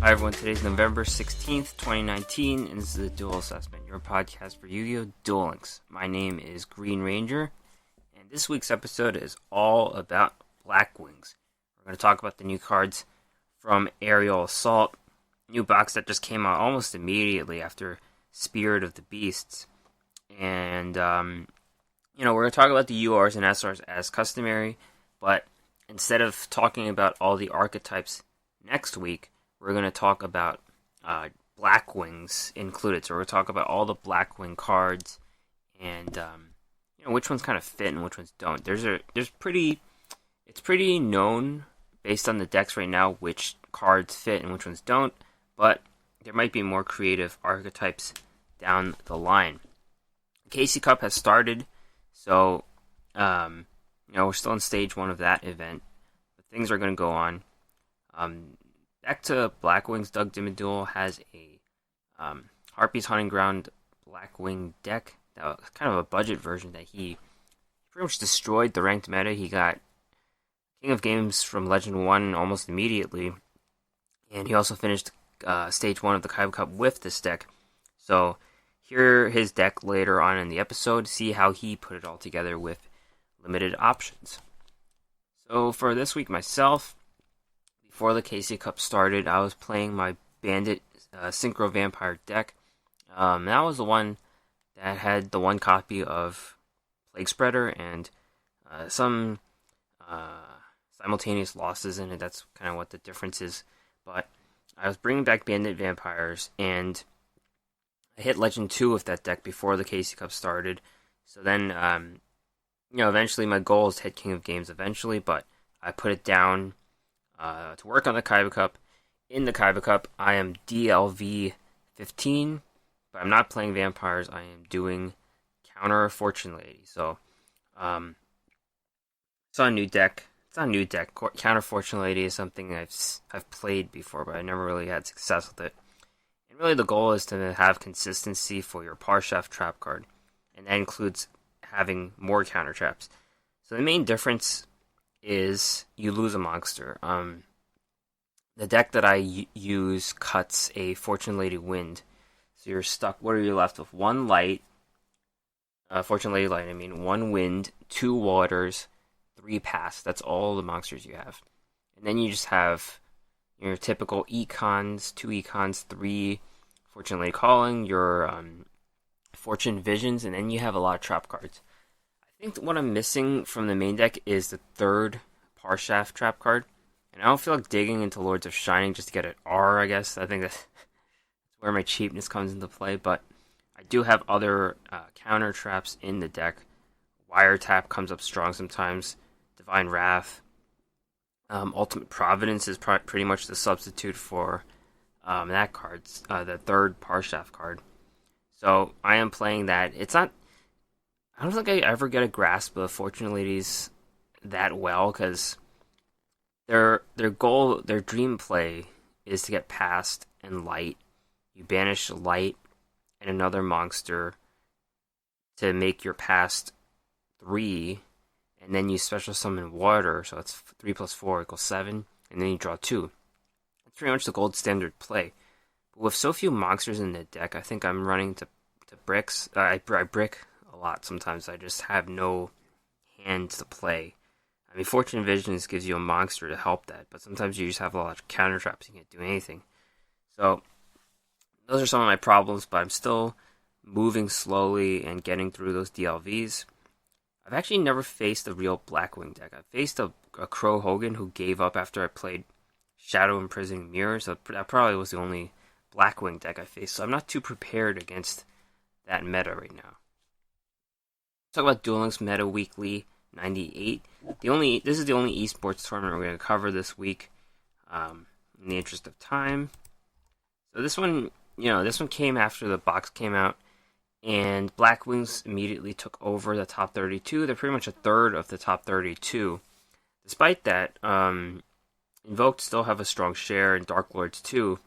Hi everyone, today's November 16th, 2019, and this is the Duel Assessment, your podcast for Yu-Gi-Oh! Duel Links. My name is Green Ranger, and this week's episode is all about Black Wings. We're going to talk about the new cards from Aerial Assault, new box that just came out almost immediately after Spirit of the Beasts. And, we're going to talk about the URs and SRs as customary, but instead of talking about all the archetypes next week, we're going to talk about Black Wings included. So we're going to talk about all the Black Wing cards and which ones kind of fit and which ones don't. It's pretty known based on the decks right now which cards fit and which ones don't, but there might be more creative archetypes down the line. The KC Cup has started, so we're still in stage 1 of that event, but things are going to go on. Back to Black Wings, Doug Dimmadule has a Harpy's Hunting Ground Black Wing deck. That was kind of a budget version that he pretty much destroyed the ranked meta. He got King of Games from Legend 1 almost immediately, and he also finished Stage 1 of the Kaiba Cup with this deck. So hear his deck later on in the episode, see how he put it all together with limited options. So for this week myself, before the KC Cup started, I was playing my Bandit Synchro Vampire deck. That was the one that had the one copy of Plague Spreader and some simultaneous losses in it. That's kind of what the difference is. But I was bringing back Bandit Vampires, and I hit Legend 2 with that deck before the KC Cup started. So then, eventually my goal is to hit King of Games eventually, but I put it down to work on the Kaiba Cup. In the Kaiba Cup, I am DLV 15, but I'm not playing Vampires. I am doing Counter Fortune Lady. So, it's not a new deck. Counter Fortune Lady is something I've played before, but I never really had success with it. And really, the goal is to have consistency for your Parshaft trap card, and that includes having more counter traps. So the main difference is you lose a monster. The deck that I use cuts a Fortune Lady Wind, so you're stuck. What are you left with? 1 light, Fortune Lady Light. 1 wind, 2 waters, 3 pass. That's all the monsters you have, and then you just have your typical econs, 2 econs, 3 Fortune Lady Calling, your Fortune Visions, and then you have a lot of trap cards. I think what I'm missing from the main deck is the 3rd Parshaft trap card. And I don't feel like digging into Lords of Shining just to get an R, I guess. I think that's where my cheapness comes into play. But I do have other counter traps in the deck. Wiretap comes up strong sometimes. Divine Wrath. Ultimate Providence is pretty much the substitute for that card. The 3rd Parshaft card. So I am playing that. I don't think I ever get a grasp of Fortune Ladies that well, because their goal, their dream play, is to get past and light. You banish light and another monster to make your past 3, and then you special summon water, so that's 3 plus 4 equals 7, and then you draw 2. That's pretty much the gold standard play. But with so few monsters in the deck, I think I'm running to bricks. I brick a lot sometimes. I just have no hand to play. Fortune Visions gives you a monster to help that, but sometimes you just have a lot of counter traps, you can't do anything. So those are some of my problems, but I'm still moving slowly and getting through those DLVs. I've actually never faced a real Blackwing deck. I faced a Crow Hogan who gave up after I played Shadow Imprisoning Mirror, so that probably was the only Blackwing deck I faced, so I'm not too prepared against that meta right now. Talk about Duel Links Meta Weekly 98. This is the only esports tournament we're going to cover this week, in the interest of time. So this one came after the box came out, and Black Wings immediately took over the top 32. They're pretty much a third of the top 32. Despite that, Invoked still have a strong share, and Dark Lords too.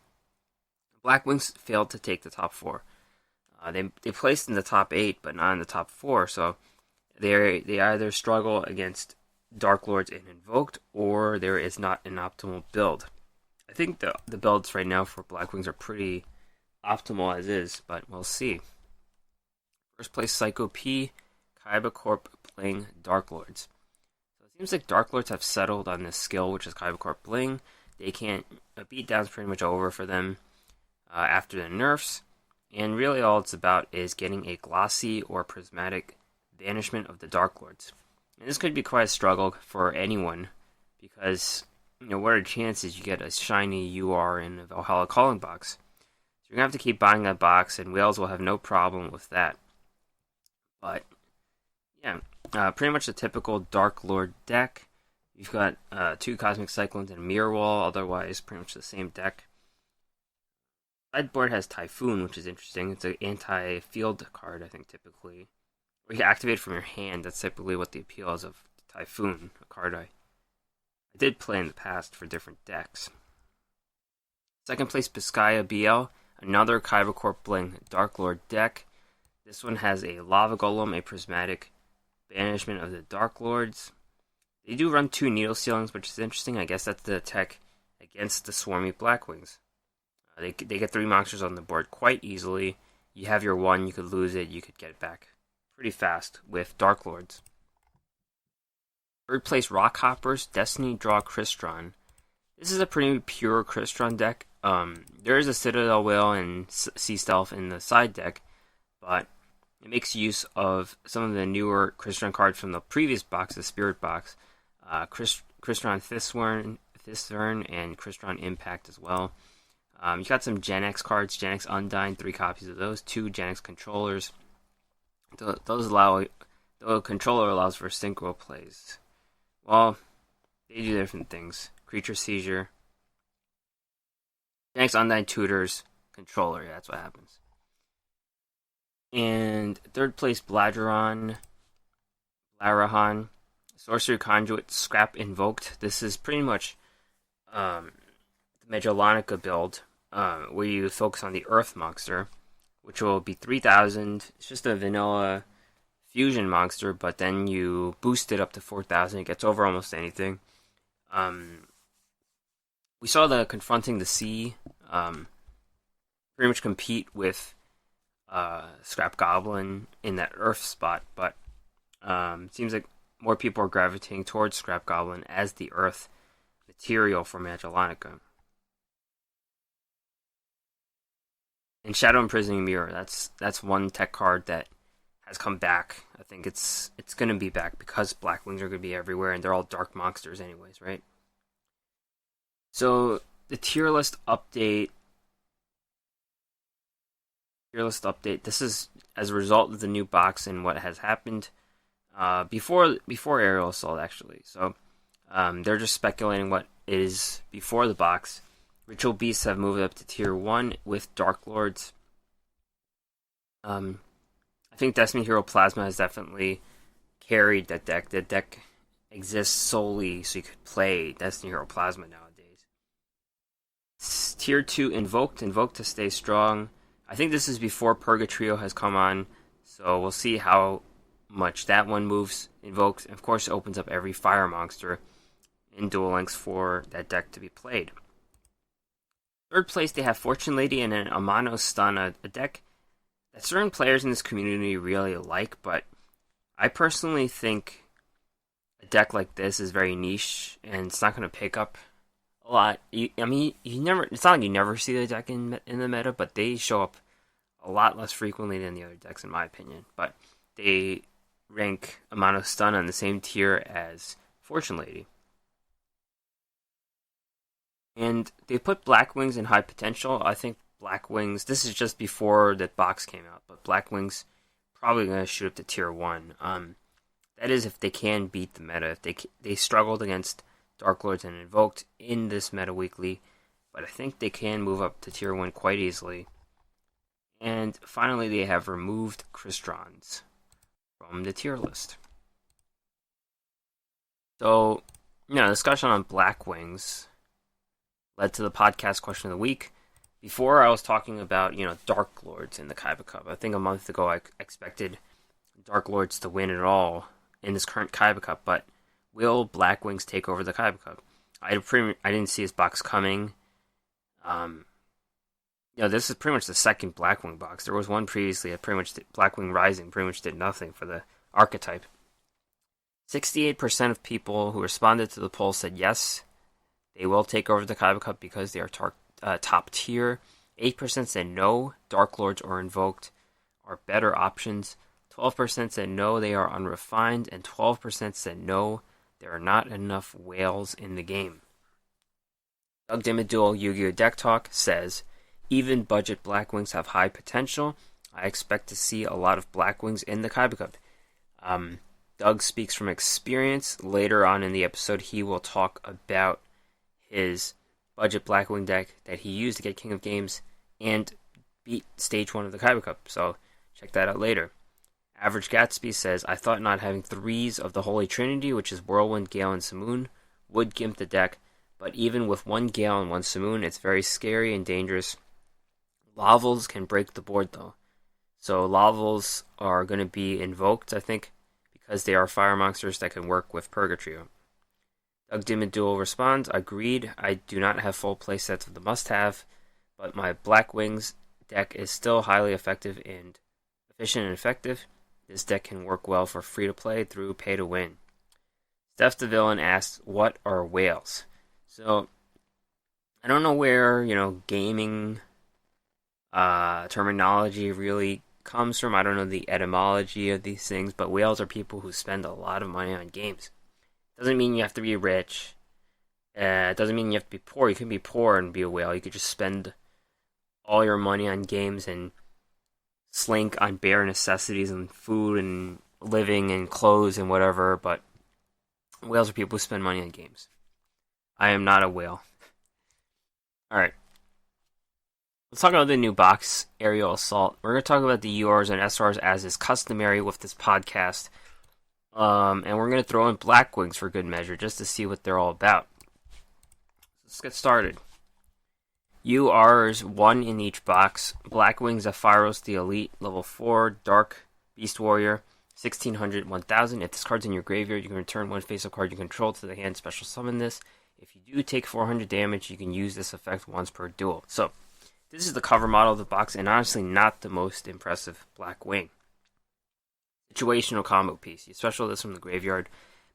Black Wings failed to take the top 4. They placed in the top 8, but not in the top 4, so they either struggle against Dark Lords and Invoked, or there is not an optimal build. I think the builds right now for Blackwings are pretty optimal as is, but we'll see. First place, Psycho P, Kaiba Corp playing Dark Lords. So it seems like Dark Lords have settled on this skill, which is Kaiba Corp Bling. They can't beatdown's pretty much over for them after the nerfs, and really all it's about is getting a glossy or prismatic banishment of the Dark Lords. And this could be quite a struggle for anyone, because what are the chances you get a shiny UR in a Valhalla Calling box? So you're going to have to keep buying that box, and Whales will have no problem with that. But, yeah, pretty much the typical Dark Lord deck. You've got 2 Cosmic Cyclones and a Mirror Wall, otherwise pretty much the same deck. Sideboard has Typhoon, which is interesting. It's an anti-field card, I think, typically. Or you can activate it from your hand. That's typically what the appeal is of Typhoon, a card I did play in the past for different decks. Second place, Biscaya BL, another Kaiba Corp Bling Dark Lord deck. This one has a Lava Golem, a Prismatic Banishment of the Dark Lords. They do run 2 Needle Ceilings, which is interesting. I guess that's the tech against the Swarmy Blackwings. They get 3 monsters on the board quite easily. You have your 1, you could lose it, you could get it back pretty fast with Dark Lords. Third place, Rockhoppers, Destiny Draw Crystron. This is a pretty pure Crystron deck. There is a Citadel Whale and Sea Stealth in the side deck, but it makes use of some of the newer Crystron cards from the previous box, the Spirit box. Crystron Thisvern and Crystron Impact as well. You got some Gen X cards, Gen X Undyne, 3 copies of those, 2 Gen X controllers. The controller allows for synchro plays. Well, they do different things. Creature Seizure, Gen X Undyne Tutors, controller, that's what happens. And third place, Blarahan, Sorcery Conduit, Scrap Invoked. This is pretty much the Megallonica build, where you focus on the Earth monster, which will be 3,000. It's just a vanilla fusion monster, but then you boost it up to 4,000. It gets over almost anything. We saw the Confronting the Sea pretty much compete with Scrap Goblin in that Earth spot, but it seems like more people are gravitating towards Scrap Goblin as the Earth material for Megallonica. And Shadow Imprisoning Mirror, that's one tech card that has come back. I think it's going to be back because Blackwings are going to be everywhere, and they're all dark monsters anyways, right? So, the tier list update. This is as a result of the new box and what has happened before Aerial Assault, actually. So, they're just speculating what is before the box. Ritual Beasts have moved up to tier 1 with Dark Lords. I think Destiny Hero Plasma has definitely carried that deck. The deck exists solely so you could play Destiny Hero Plasma nowadays. Tier 2 Invoked to stay strong. I think this is before Purgatrio has come on, so we'll see how much that one moves. Invoked, of course, opens up every fire monster in Duel Links for that deck to be played. Third place, they have Fortune Lady and an Amano Stun, a deck that certain players in this community really like, but I personally think a deck like this is very niche, and it's not going to pick up a lot. You never. It's not like you never see the deck in the meta, but they show up a lot less frequently than the other decks, in my opinion. But they rank Amano Stun on the same tier as Fortune Lady. And they put Blackwings in high potential. I think Blackwings, this is just before the box came out, but Blackwings probably going to shoot up to tier 1. That is if they can beat the meta. If they struggled against Dark Lords and Invoked in this meta weekly, but I think they can move up to tier 1 quite easily. And finally, they have removed Crystons from the tier list. So, discussion on Blackwings led to the podcast question of the week. Before, I was talking about, Dark Lords in the Kaiba Cup. I think a month ago I expected Dark Lords to win it all in this current Kaiba Cup, but will Blackwings take over the Kaiba Cup? I didn't see this box coming. Um, this is pretty much the second Blackwing box. There was one previously that pretty much Blackwing Rising pretty much did nothing for the archetype. 68% of people who responded to the poll said yes, they will take over the Kaiba Cup because they are top tier. 8% said no, Dark Lords or Invoked are better options. 12% said no, they are unrefined, and 12% said no, there are not enough whales in the game. Doug Dimmadule, Yu-Gi-Oh! Deck Talk, says, even budget Blackwings have high potential. I expect to see a lot of Blackwings in the Kaiba Cup. Doug speaks from experience. Later on in the episode, he will talk about his budget Blackwing deck that he used to get King of Games and beat Stage 1 of the Kaiba Cup. So check that out later. Average Gatsby says, I thought not having 3s of the Holy Trinity, which is Whirlwind, Gale, and Simoon, would gimp the deck, but even with 1 Gale and 1 Simoon, it's very scary and dangerous. Lavels can break the board, though. So Lavels are going to be invoked, I think, because they are fire monsters that can work with Purgatrio. Doug Dimmadule responds, agreed, I do not have full playsets of the must-have, but my Blackwings deck is still highly effective and efficient and effective. This deck can work well for free-to-play through pay-to-win. Steph the Villain asks, what are whales? So, I don't know where, gaming terminology really comes from. I don't know the etymology of these things, but whales are people who spend a lot of money on games. Doesn't mean you have to be rich. It doesn't mean you have to be poor. You can be poor and be a whale. You could just spend all your money on games and slink on bare necessities and food and living and clothes and whatever, but whales are people who spend money on games. I am not a whale. Alright. Let's talk about the new box, Aerial Assault. We're going to talk about the URs and SRs as is customary with this podcast. And we're going to throw in Blackwings for good measure, just to see what they're all about. Let's get started. URs, 1 in each box. Blackwings, Zephyros the Elite, level 4, Dark Beast Warrior, 1600, 1000. If this card's in your graveyard, you can return 1 face-up card you control to the hand, special summon this. If you do take 400 damage, you can use this effect once per duel. So, this is the cover model of the box, and honestly not the most impressive Blackwing. Situational combo piece. You special this from the graveyard,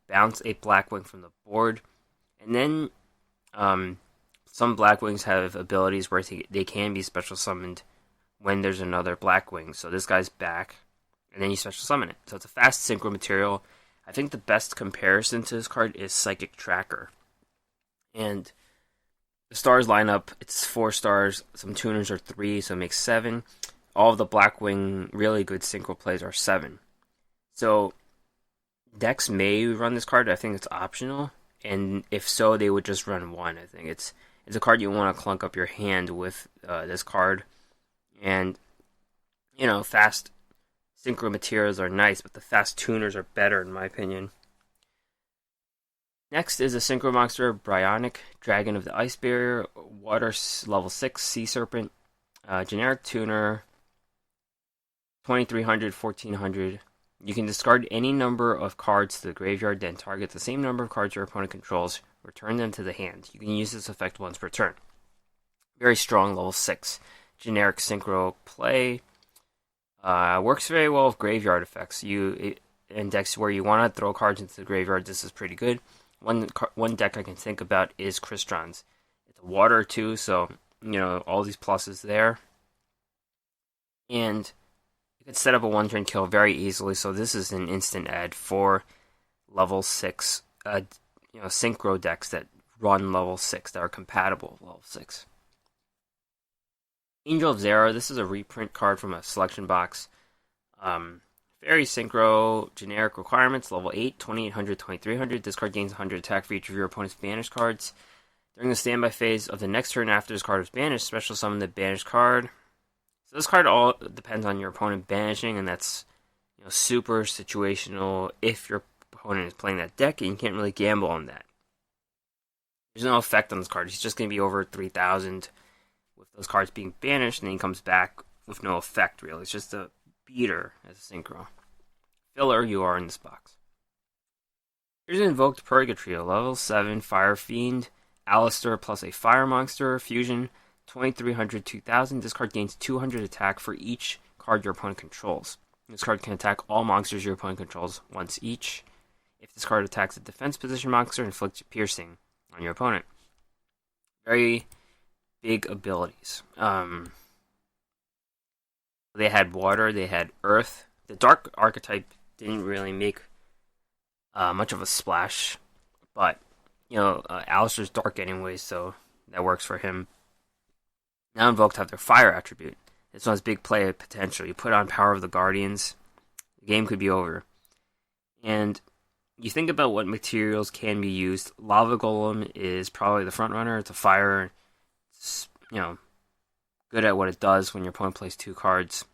bounce a Blackwing from the board, and then some Blackwings have abilities where they can be special summoned when there's another Blackwing. So this guy's back, and then you special summon it. So it's a fast synchro material. I think the best comparison to this card is Psychic Tracker. And the stars line up, it's 4 stars, some tuners are 3, so it makes 7. All of the Blackwing really good synchro plays are 7. So decks may run this card, I think it's optional. And if so, they would just run 1. I think it's a card you want to clunk up your hand with this card. And, fast synchro materials are nice, but the fast tuners are better in my opinion. Next is a synchro monster, Bryonic, Dragon of the Ice Barrier, Water level 6, Sea Serpent, generic tuner, 2300, 1400. You can discard any number of cards to the graveyard, then target the same number of cards your opponent controls, return them to the hand. You can use this effect once per turn. Very strong, level 6. Generic synchro play. Works very well with graveyard effects. In decks where you want to throw cards into the graveyard, this is pretty good. One deck I can think about is Crystron's. It's a water too, so, all these pluses there. And you can set up a 1-turn kill very easily, so this is an instant add for level 6, synchro decks that run level 6, that are compatible with level 6. Angel of Zera, this is a reprint card from a selection box. Very synchro, generic requirements, level 8, 2800, 2300. This card gains 100 attack for each of your opponent's banished cards. During the standby phase of the next turn after this card is banished, special summon the banished card. So this card all depends on your opponent banishing, and that's super situational if your opponent is playing that deck, and you can't really gamble on that. There's no effect on this card. He's just going to be over 3,000 with those cards being banished, and then he comes back with no effect, really. It's just a beater as a synchro. Filler, you are in this box. Here's an Invoked Purgatrio, level 7, Fire Fiend, Alistair plus a Fire Monster, Fusion, 2300, 2000. This card gains 200 attack for each card your opponent controls. This card can attack all monsters your opponent controls once each. If this card attacks a defense position monster, inflicts piercing on your opponent. Very big abilities. They had water, they had earth. The dark archetype didn't really make much of a splash, but Alistair's dark anyway, so that works for him. Now invoked have their fire attribute. This one has big play potential. You put on Power of the Guardians, the game could be over. And you think about what materials can be used. Lava Golem is probably the front runner. It's a fire. It's, good at what it does when your opponent plays 2 cards.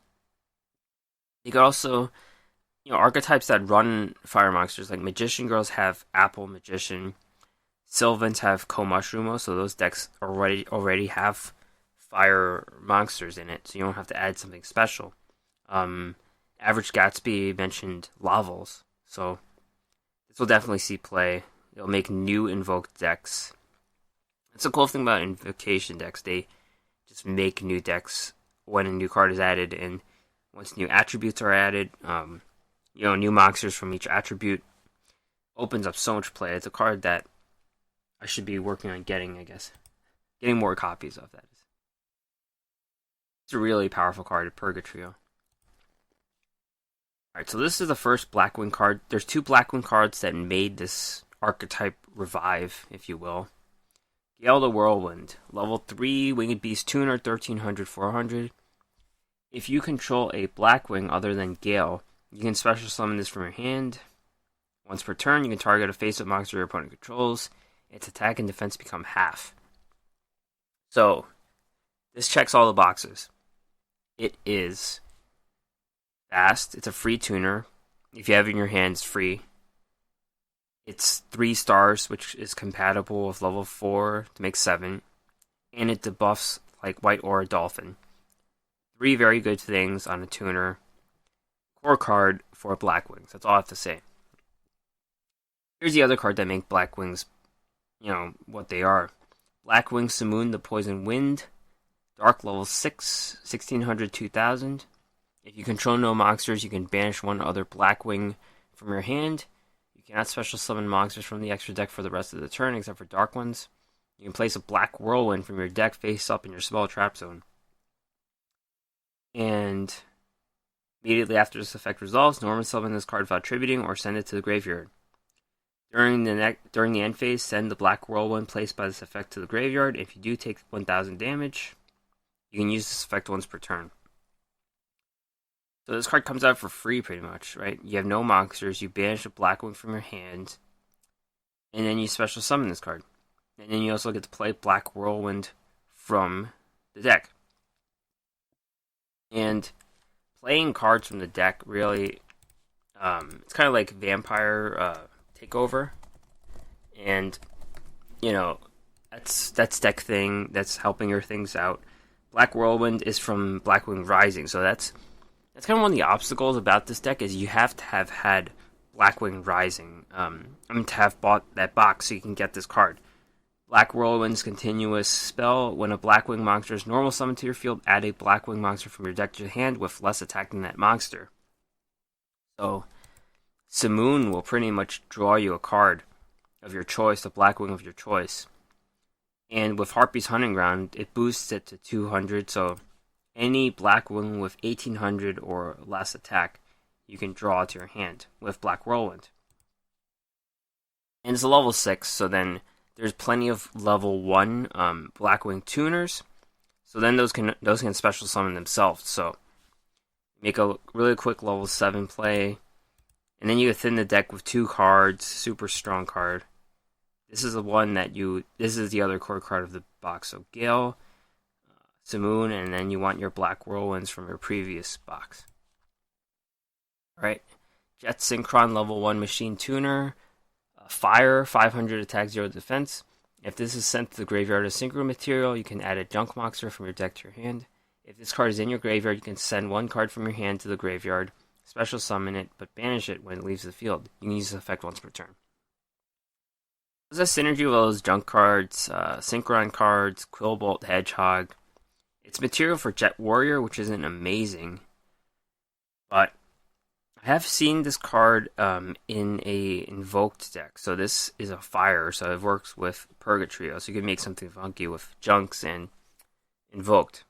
You could also, archetypes that run fire monsters, like Magician Girls have Apple Magician. Sylvans have Co-Mushroom, so those decks already have fire monsters in it, so you don't have to add something special. Average Gatsby mentioned Lavals, so this will definitely see play. It'll make new invoked decks. That's the cool thing about invocation decks. They just make new decks when a new card is added, and once new attributes are added, new monsters from each attribute opens up so much play. It's a card that I should be working on getting, I guess. Getting more copies of that. It's a really powerful card, Purgatrio. Alright, so this is the first Blackwing card. There's 2 Blackwing cards that made this archetype revive, if you will. Gale the Whirlwind. Level 3, Winged Beast Tuner, 1300, 400. If you control a Blackwing other than Gale, you can special summon this from your hand. Once per turn, you can target a face-up monster your opponent controls. Its attack and defense become half. So, this checks all the boxes. It is fast. It's a free tuner. If you have it in your hand, it's free. It's 3 stars, which is compatible with level 4 to make 7. And it debuffs like White Aura Dolphin. 3 very good things on a tuner. Core card for Blackwings. That's all I have to say. Here's the other card that make Blackwings, what they are. Blackwing Simoon, the Poison Wind. Dark level 6, 1600, 2000. If you control no monsters, you can banish one other Blackwing from your hand. You cannot special summon monsters from the extra deck for the rest of the turn, except for dark ones. You can place a Black Whirlwind from your deck face up in your spell trap zone. And immediately after this effect resolves, normal summon this card without tributing or send it to the graveyard. During the end phase, send the Black Whirlwind placed by this effect to the graveyard. If you do take 1000 damage, you can use this effect once per turn. So this card comes out for free pretty much, right? You have no monsters, you banish a Blackwing from your hand, and then you special summon this card. And then you also get to play Black Whirlwind from the deck. And playing cards from the deck really, it's kind of like Vampire Takeover. And, that's deck thing, that's helping your things out. Black Whirlwind is from Blackwing Rising, so that's kind of one of the obstacles about this deck is you have to have had Blackwing Rising. To have bought that box so you can get this card. Black Whirlwind's continuous spell. When a Blackwing monster is normal summoned to your field, add a Blackwing monster from your deck to your hand with less attack than that monster. So, Simoon will pretty much draw you a card of your choice, a Blackwing of your choice. And with Harpy's Hunting Ground, it boosts it to 200, so any Blackwing with 1800 or less attack, you can draw to your hand with Black Whirlwind. And it's a level 6, so then there's plenty of level 1 Blackwing tuners, so then those can special summon themselves, so make a really quick level 7 play, and then you can thin the deck with 2 cards, super strong card. This is the one this is the other core card of the box. So Gale, Simoon, and then you want your Black Whirlwinds from your previous box. Alright, Jet Synchron level 1 Machine Tuner, Fire, 500 attack, 0 defense. If this is sent to the graveyard as synchro material, you can add a junk monster from your deck to your hand. If this card is in your graveyard, you can send 1 card from your hand to the graveyard, special summon it, but banish it when it leaves the field. You can use this effect once per turn. There's a synergy with all those junk cards, Synchron cards, Quillbolt, Hedgehog. It's material for Jet Warrior, which isn't amazing, but I have seen this card in a invoked deck. So this is a fire, so it works with Purgatrio, so you can make something funky with Junks and invoked.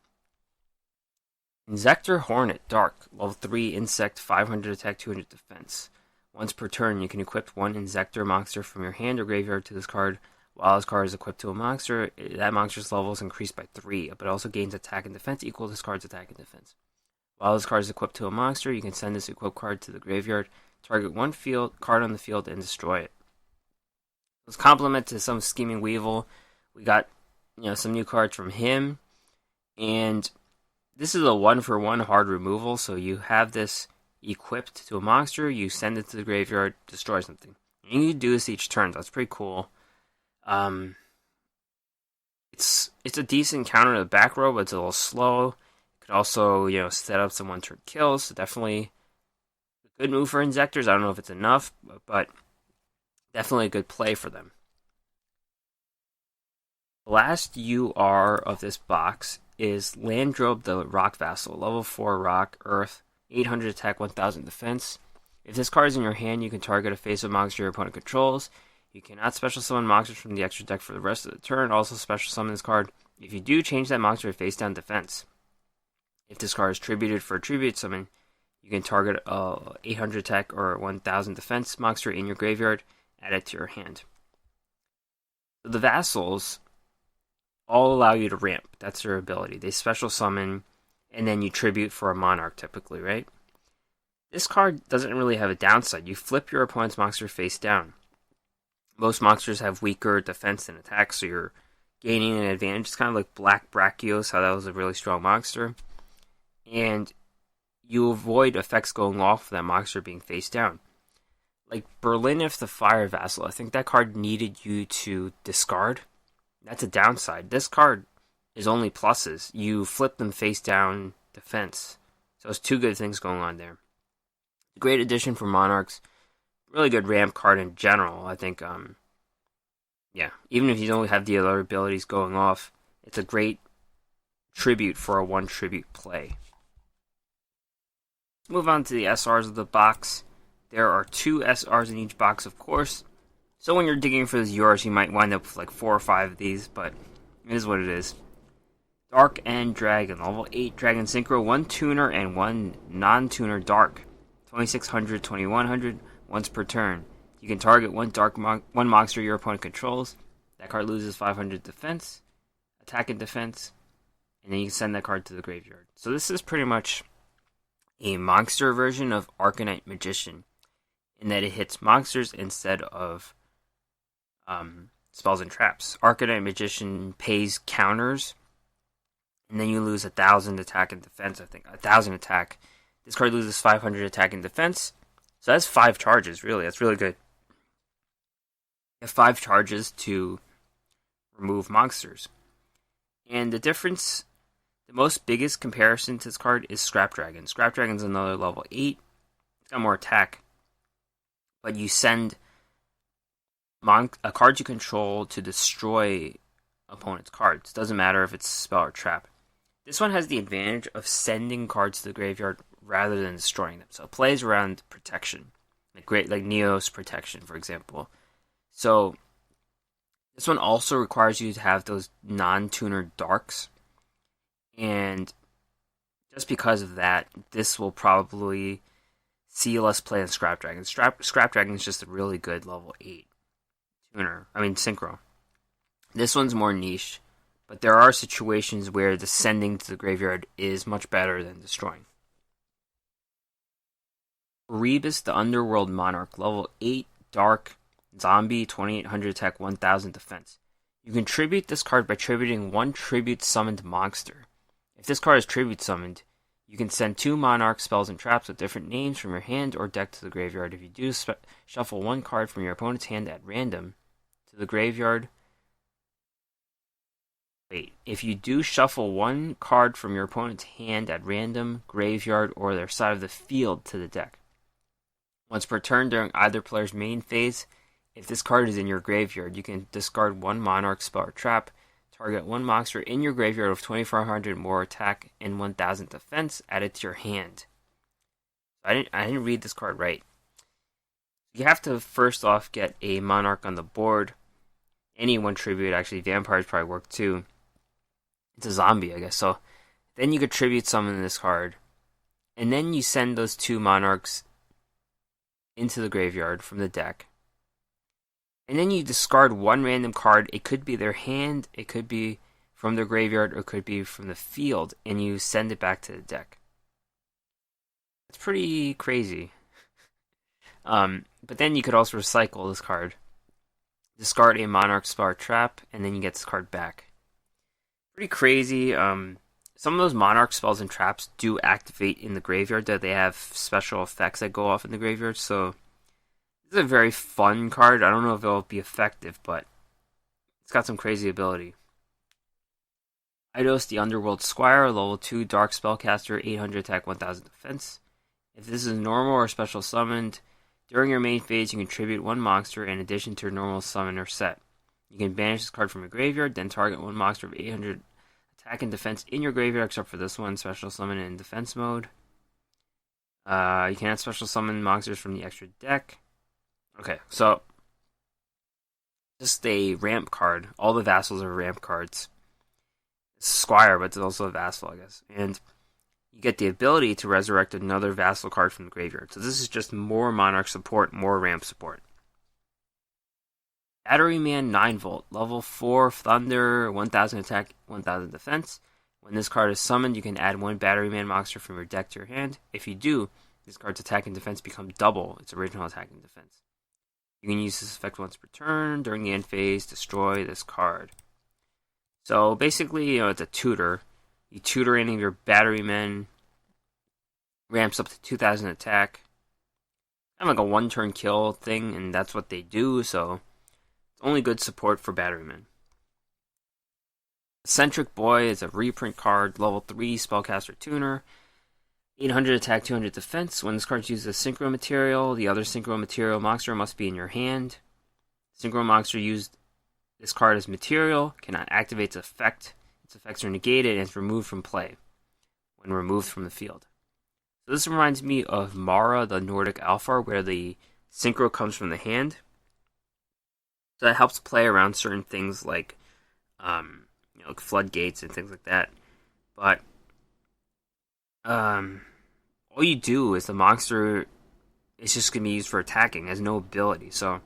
Insector Hornet Dark, level 3 insect, 500 attack, 200 defense. Once per turn, you can equip one Insector monster from your hand or graveyard to this card. While this card is equipped to a monster, that monster's level is increased by 3, but it also gains attack and defense equal to this card's attack and defense. While this card is equipped to a monster, you can send this equipped card to the graveyard, target one card on the field, and destroy it. As complement to some Scheming Weevil, we got some new cards from him, and this is a 1-for-1 hard removal, so you have this equipped to a monster, you send it to the graveyard, destroy something. And you can do this each turn, so that's pretty cool. It's a decent counter to the back row, but it's a little slow. It could also, set up some one-turn kills, so definitely a good move for Insectors. I don't know if it's enough, but definitely a good play for them. The last UR of this box is Landrobe the Rock Vassal, level 4 rock, earth, 800 attack, 1000 defense. If this card is in your hand, you can target a face-up monster your opponent controls. You cannot special summon monsters from the extra deck for the rest of the turn. Also special summon this card. If you do, change that monster to face-down defense. If this card is tributed for a tribute summon, you can target a 800 attack or 1000 defense monster in your graveyard, add it to your hand. So the Vassals all allow you to ramp. That's their ability. They special summon, and then you tribute for a monarch typically, right? This card doesn't really have a downside. You flip your opponent's monster face down. Most monsters have weaker defense and attack, so you're gaining an advantage. It's kind of like Black Brachios, how that was a really strong monster. And you avoid effects going off of that monster being face down. Like Berlinif the Fire Vassal, I think that card needed you to discard. That's a downside. This card is only pluses. You flip them face down defense. So it's two good things going on there. Great addition for Monarchs. Really good ramp card in general. I think, even if you don't have the other abilities going off, it's a great tribute for a one tribute play. Let's move on to the SRs of the box. There are 2 SRs in each box, of course. So when you're digging for these yours, you might wind up with like 4 or 5 of these, but it is what it is. Dark and Dragon, level 8 Dragon Synchro, 1 tuner and 1 non-tuner Dark. 2600, 2100, once per turn. You can target one monster your opponent controls. That card loses 500 defense, attack and defense, and then you can send that card to the graveyard. So this is pretty much a monster version of Arcanite Magician, in that it hits monsters instead of spells and traps. Arcanite Magician pays counters, and then you lose 1000 attack and defense, I think. 1000 attack. This card loses 500 attack and defense. So that's 5 charges, really. That's really good. You have 5 charges to remove monsters. And the difference, the most biggest comparison to this card is Scrap Dragon. Scrap Dragon's another level 8. It's got more attack. But you send a card you control to destroy opponent's cards. Doesn't matter if it's spell or trap. This one has the advantage of sending cards to the graveyard rather than destroying them. So it plays around protection. Like Neos protection, for example. So this one also requires you to have those non-tuner darks. And just because of that, this will probably see less play than Scrap Dragon. Scrap Dragon is just a really good level 8 tuner. Synchro. This one's more niche, but there are situations where the sending to the graveyard is much better than destroying. Birbs the Underworld Monarch, level 8 Dark Zombie, 2800 attack, 1000 defense. You can tribute this card by tributing one tribute summoned monster. If this card is tribute summoned, you can send 2 Monarch spells and traps with different names from your hand or deck to the graveyard. If you do, shuffle 1 card from your opponent's hand at random to the graveyard. If you do shuffle 1 card from your opponent's hand at random, graveyard, or their side of the field to the deck. Once per turn during either player's main phase, if this card is in your graveyard, you can discard 1 Monarch spell or trap, Target one monster in your graveyard with 2,400 more attack and 1,000 defense added to your hand. I didn't read this card right. You have to first off get a Monarch on the board. Any one tribute, actually, Vampires probably work too. It's a zombie, I guess. So then you could tribute summon this card, and then you send those 2 Monarchs into the graveyard from the deck. And then you discard one random card. It could be their hand, it could be from their graveyard, or it could be from the field, and you send it back to the deck. It's pretty crazy. But then you could also recycle this card. Discard a Monarch Spell or Trap, and then you get this card back. Pretty crazy. Some of those Monarch spells and traps do activate in the graveyard, that they have special effects that go off in the graveyard, so this is a very fun card. I don't know if it'll be effective, but it's got some crazy ability. Eidos, the Underworld Squire, level 2 Dark Spellcaster, 800 attack, 1000 defense. If this is normal or special summoned, during your main phase you can tribute one monster in addition to your normal summoner set. You can banish this card from your graveyard, then target one monster of 800 attack and defense in your graveyard, except for this one, special summon in defense mode. You can add special summon monsters from the extra deck. Okay, so just a ramp card. All the vassals are ramp cards. It's Squire, but it's also a vassal, I guess. And you get the ability to resurrect another vassal card from the graveyard. So this is just more Monarch support, more ramp support. Batteryman 9-volt, level 4 Thunder, 1000 attack, 1000 defense. When this card is summoned, you can add one Batteryman monster from your deck to your hand. If you do, this card's attack and defense become double its original attack and defense. You can use this effect once per turn. During the end phase, destroy this card. So basically, it's a tutor. You tutor any of your Batterymen, ramps up to 2,000 attack. Kind of like a one-turn kill thing, and that's what they do, so it's only good support for Batterymen. Eccentric Boy is a reprint card, level 3 Spellcaster Tuner. 800 attack, 200 defense. When this card uses a Synchro Material, the other Synchro Material monster must be in your hand. Synchro monster used this card as material cannot activate its effect. Its effects are negated and it's removed from play when removed from the field. So this reminds me of Mara, the Nordic Alpha, where the Synchro comes from the hand. So that helps play around certain things like, like floodgates and things like that. But all you do is the monster is just going to be used for attacking. It has no ability. So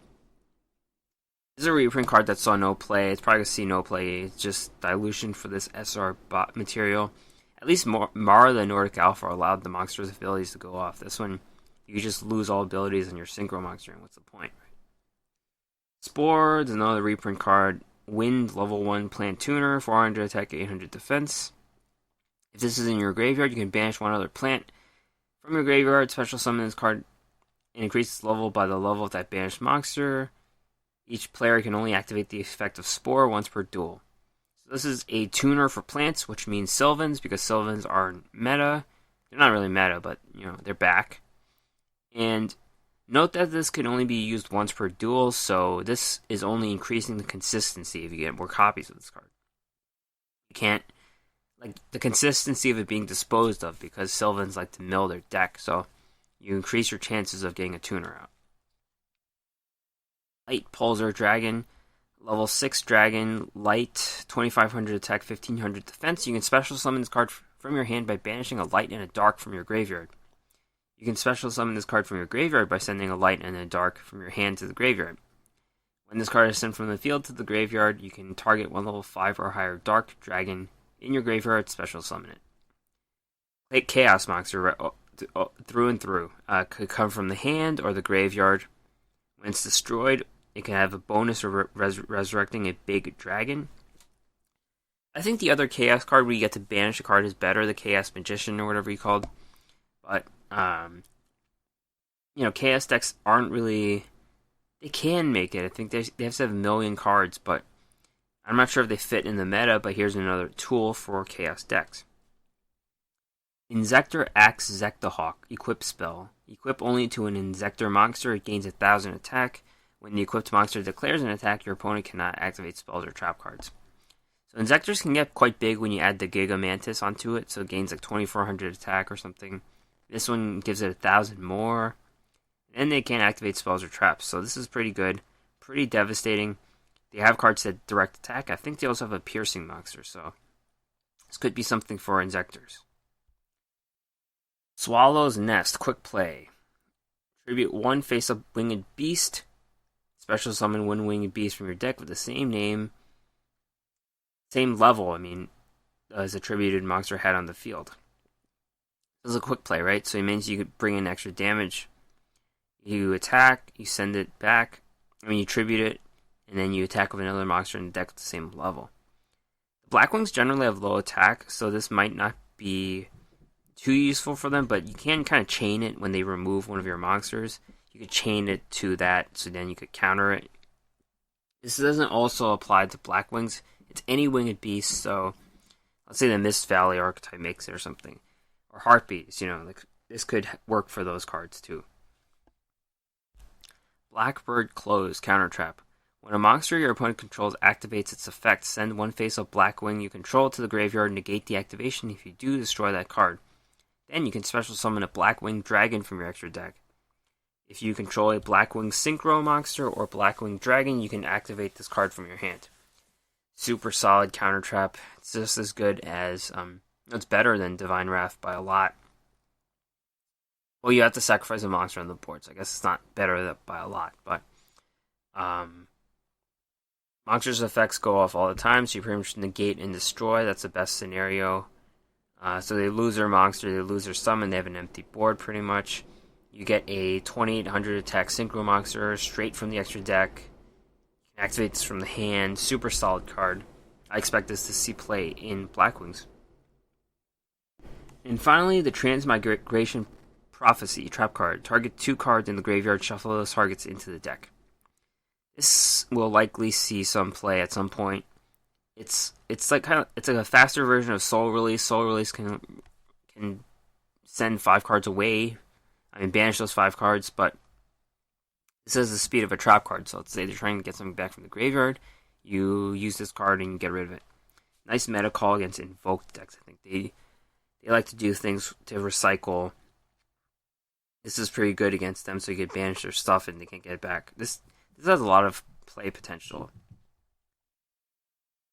this is a reprint card that saw no play. It's probably going to see no play. It's just dilution for this SR bot material. At least Mara, the Nordic Alpha, allowed the monster's abilities to go off. This one, you just lose all abilities on your Synchro monster, and what's the point, right? Spore is another reprint card. Wind, level 1 Plant Tuner, 400 attack, 800 defense. If this is in your graveyard, you can banish one other plant from your graveyard, special summon this card, and increase its level by the level of that banished monster. Each player can only activate the effect of Spore once per duel. So this is a tuner for plants, which means Sylvans, because Sylvans are meta. They're not really meta, but they're back. And note that this can only be used once per duel, so this is only increasing the consistency if you get more copies of this card. You can't, the consistency of it being disposed of, because Sylvans like to mill their deck, so you increase your chances of getting a tuner out. Light Pulsar Dragon, level 6 Dragon, light, 2500 attack, 1500 defense. You can special summon this card from your hand by banishing a light and a dark from your graveyard. You can special summon this card from your graveyard by sending a light and a dark from your hand to the graveyard. When this card is sent from the field to the graveyard, you can target one level 5 or higher dark dragon in your graveyard, special summon it. Chaos monster, through and through. Could come from the hand or the graveyard. When it's destroyed, it can have a bonus of resurrecting a big dragon. I think the other Chaos card where you get to banish a card is better, the Chaos Magician or whatever you called. But, Chaos decks aren't really... They can make it. I think they have to have a million cards, but I'm not sure if they fit in the meta, but here's another tool for Chaos decks. Inzektor Axe Zektahawk, equip spell. Equip only to an Inzektor monster, it gains 1000 attack. When the equipped monster declares an attack, your opponent cannot activate spells or trap cards. So Inzectors can get quite big when you add the Giga Mantis onto it, so it gains like 2400 attack or something. This one gives it 1000 more. And they can't activate spells or traps, so this is pretty good. Pretty devastating. They have cards that direct attack. I think they also have a piercing monster, so this could be something for Inzectors. Swallow's Nest, quick play. Tribute 1 face-up winged beast. Special summon 1 winged beast from your deck with the same name. Same level, as a tributed monster had on the field. This is a quick play, right? So it means you could bring in extra damage. You attack, you send it back, you tribute it, and then you attack with another monster in the deck with the same level. The Blackwings generally have low attack, so this might not be too useful for them, but you can kind of chain it when they remove one of your monsters. You could chain it to that, so then you could counter it. This doesn't also apply to Blackwings. It's any winged beast, so let's say the Mist Valley archetype makes it or something. Or Heartbeats, this could work for those cards too. Blackbird Close, Counter Trap. When a monster your opponent controls activates its effect, send 1 face-up Blackwing you control to the graveyard and negate the activation. If you do, destroy that card. Then you can special summon a Blackwing Dragon from your extra deck. If you control a Blackwing Synchro monster or Blackwing Dragon, you can activate this card from your hand. Super solid counter trap. It's just as good as, it's better than Divine Wrath by a lot. Well, you have to sacrifice a monster on the board, so I guess it's not better by a lot, but monsters' effects go off all the time, so you pretty much negate and destroy. That's the best scenario. So they lose their monster, they lose their summon, they have an empty board pretty much. You get a 2800 attack Synchro monster straight from the extra deck. You can activate this from the hand. Super solid card. I expect this to see play in Blackwings. And finally, the Transmigration Prophecy trap card. Target 2 cards in the graveyard, shuffle those targets into the deck. This will likely see some play at some point. It's like a faster version of Soul Release. Soul Release can send 5 cards away. Banish those 5 cards, but this has the speed of a trap card. So let's say they're trying to get something back from the graveyard. You use this card and you get rid of it. Nice meta call against invoked decks. I think they like to do things to recycle. This is pretty good against them, so you can banish their stuff and they can't get it back. This has a lot of play potential.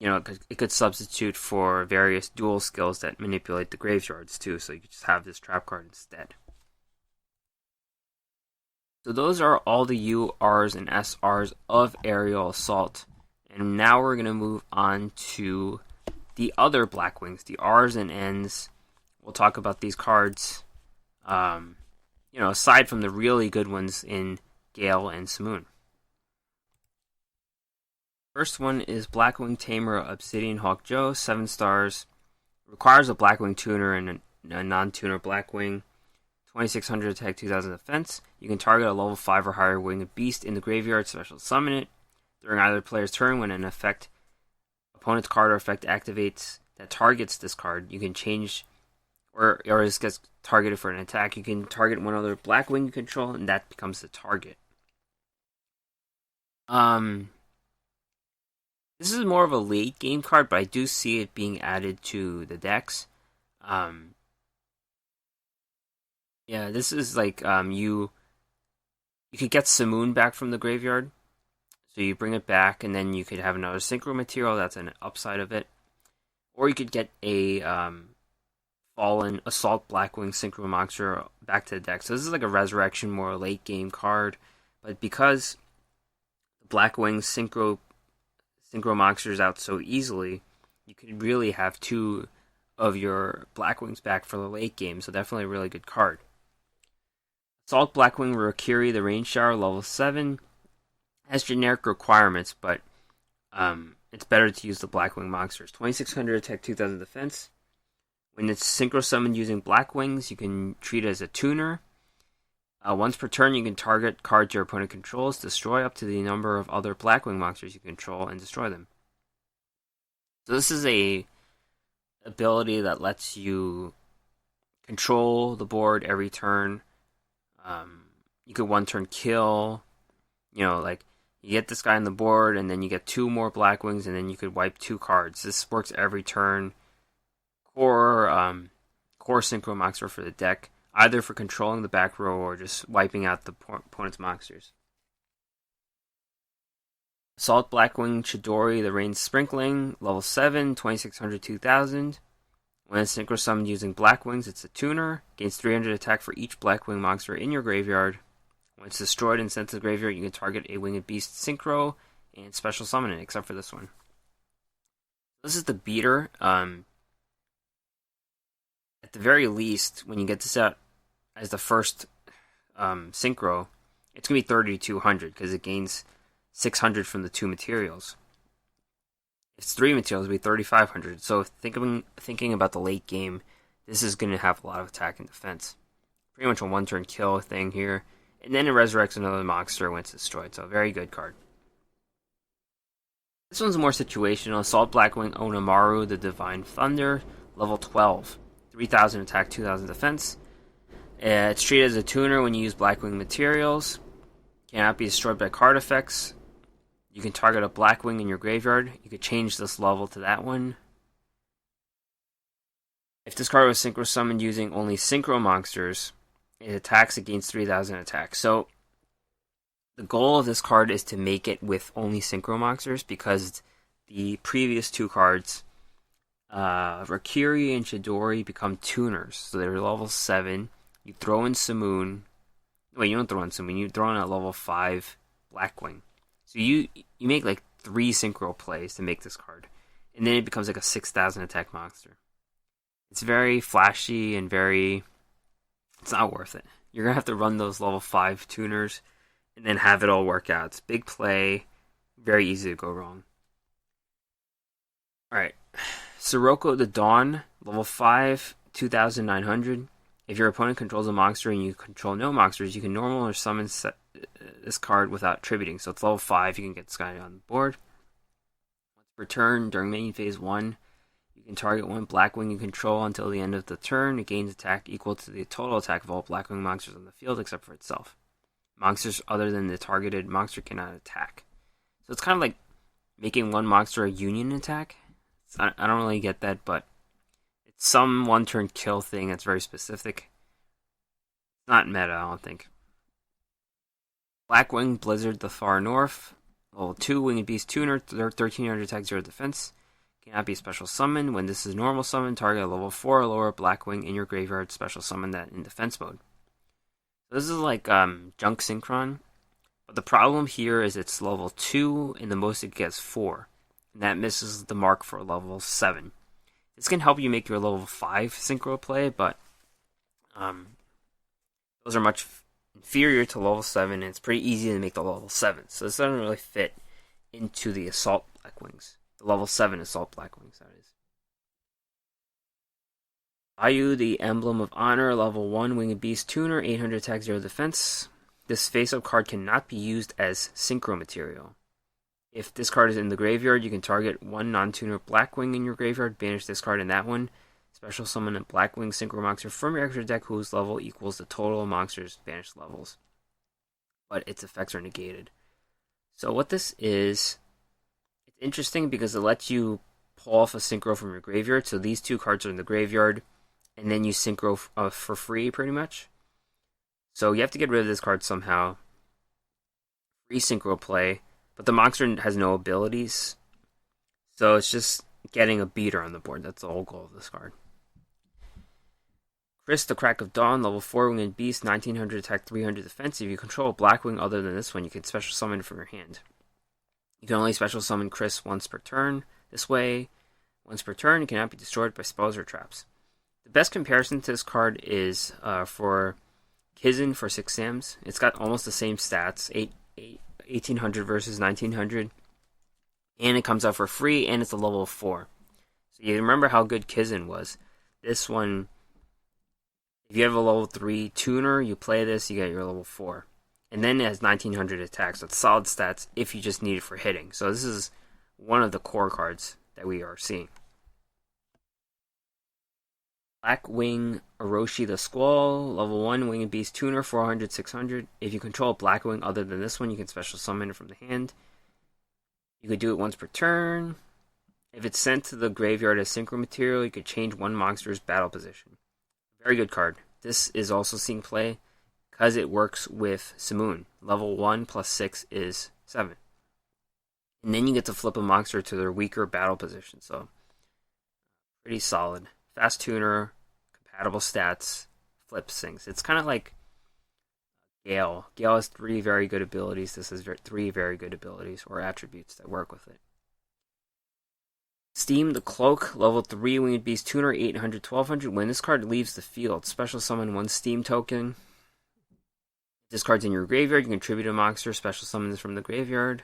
It could substitute for various dual skills that manipulate the graveyards too, so you could just have this trap card instead. So those are all the U, Rs, and SRs of Aerial Assault. And now we're going to move on to the other Blackwings, the Rs and Ns. We'll talk about these cards, aside from the really good ones in Gale and Simoon. First one is Blackwing Tamer Obsidian Hawk Joe, 7 stars. Requires a Blackwing tuner and a non-tuner Blackwing. 2600 attack, 2000 defense. You can target a level 5 or higher winged beast in the graveyard, special summon it. During either player's turn, when an opponent's card or effect activates that targets this card, you can change, or it gets targeted for an attack. You can target one other Blackwing you control, and that becomes the target. This is more of a late game card, but I do see it being added to the decks. This is like you could get Simoon back from the graveyard, so you bring it back, and then you could have another Synchro material. That's an upside of it, or you could get a Fallen Assault Blackwing Synchro monster back to the deck. So this is like a resurrection, more late game card, but because the Blackwing Synchro monsters out so easily, you could really have 2 of your Blackwings back for the late game. So definitely a really good card. Assault Blackwing Rokiri, the Rain Shower, level 7. Has generic requirements, but it's better to use the Blackwing monsters. 2600 attack, 2000 defense. When it's synchro summoned using Blackwings, you can treat it as a tuner. Once per turn, you can target cards your opponent controls, destroy up to the number of other Blackwing monsters you control, and destroy them. So this is a ability that lets you control the board every turn. You could 1-turn kill. You You get this guy on the board, and then you get 2 more Blackwings, and then you could wipe 2 cards. This works every turn. Core Synchro Monster for the deck, either for controlling the back row or just wiping out the opponent's monsters. Assault Blackwing Chidori, the Rain Sprinkling, level 7, 2600, 2000. When it's synchro summoned using Blackwings, it's a tuner. Gains 300 attack for each Blackwing monster in your graveyard. When it's destroyed and sent to the graveyard, you can target a Winged Beast synchro and special summon it, except for this one. This is the beater. At the very least, when you get this out as the first synchro, it's going to be 3200 because it gains 600 from the 2 materials. If it's 3 materials, it'll be 3500. So thinking about the late game, this is going to have a lot of attack and defense. Pretty much a 1-turn kill thing here. And then it resurrects another monster when it's destroyed. So a very good card. This one's more situational. Assault Blackwing Onamaru, the Divine Thunder, level 12. 3000 attack, 2000 defense. It's treated as a tuner when you use Blackwing materials. Cannot be destroyed by card effects. You can target a Blackwing in your graveyard. You could change this level to that one. If this card was synchro summoned using only synchro monsters, it attacks, it gains 3000 attack. So the goal of this card is to make it with only synchro monsters, because the previous 2 cards, Rakiri and Chidori, become tuners. So they're level 7. You throw in Simoon. Wait, you don't throw in Simoon. You throw in a level 5 Blackwing. So you make like 3 synchro plays to make this card. And then it becomes like a 6000 attack monster. It's very flashy and it's not worth it. You're going to have to run those level 5 tuners and then have it all work out. It's big play. Very easy to go wrong. Alright. Sirocco the Dawn, level 5, 2900. If your opponent controls a monster and you control no monsters, you can normal or summon this card without attributing. So it's level 5, you can get this guy on the board. Once per turn, during main phase 1, you can target 1 Blackwing you control until the end of the turn. It gains attack equal to the total attack of all Blackwing monsters on the field except for itself. Monsters other than the targeted monster cannot attack. So it's kind of like making one monster a union attack. I don't really get that, but it's some 1-turn kill thing that's very specific. It's not meta, I don't think. Blackwing Blizzard the Far North, level 2 Winged Beast Tuner, 1300 attack, 0 defense. Cannot be special summon. When this is normal summon, target a level 4 or lower Blackwing in your graveyard, special summon that in defense mode. So this is like Junk Synchron, but the problem here is it's level 2 and the most it gets 4. And that misses the mark for level 7. This can help you make your level 5 synchro play, but those are much inferior to level 7, and it's pretty easy to make the level 7. So this doesn't really fit into the Assault Blackwings. The level 7 Assault Blackwings, that is. Ayu, the Emblem of Honor, level 1 Winged Beast Tuner, 800 attack, 0 defense. This face-up card cannot be used as synchro material. If this card is in the graveyard, you can target 1 non-tuner Blackwing in your graveyard, banish this card and that one. Special summon a Blackwing synchro monster from your extra deck whose level equals the total of monsters' banished levels. But its effects are negated. So what this is, it's interesting because it lets you pull off a synchro from your graveyard. So these 2 cards are in the graveyard, and then you synchro for free, pretty much. So you have to get rid of this card somehow. Free synchro play. But the monster has no abilities, so it's just getting a beater on the board. That's the whole goal of this card. Chris, the Crack of Dawn, level 4 Winged Beast, 1900 attack, 300 defense. If you control a Blackwing other than this one, you can special summon it from your hand. You can only special summon Chris once per turn. This way, once per turn, it cannot be destroyed by spells or traps. The best comparison to this card is for Kizin for 6 Sams. It's got almost the same stats, 1800 versus 1900, and it comes out for free, and it's a level 4. So you remember how good Kizin was. This one, if you have a level 3 tuner, you play this, you get your level 4. And then it has 1900 attacks, so it's solid stats if you just need it for hitting. So this is one of the core cards that we are seeing. Blackwing Orochi the Squall, level 1, Winged Beast Tuner, 400, 600. If you control a Blackwing other than this one, you can special summon it from the hand. You could do it once per turn. If it's sent to the graveyard as synchro material, you could change one monster's battle position. Very good card. This is also seeing play because it works with Simoon. Level 1 plus 6 is 7. And then you get to flip a monster to their weaker battle position. So, pretty solid. Fast tuner, compatible stats, flips things. It's kind of like Gale. Gale has 3 very good abilities. This has 3 very good abilities or attributes that work with it. Steam the Cloak, level 3 Winged Beast Tuner, 800, 1200. When this card leaves the field, special summon 1 Steam token. If this card's in your graveyard, you can contribute a monster, special summon this from the graveyard.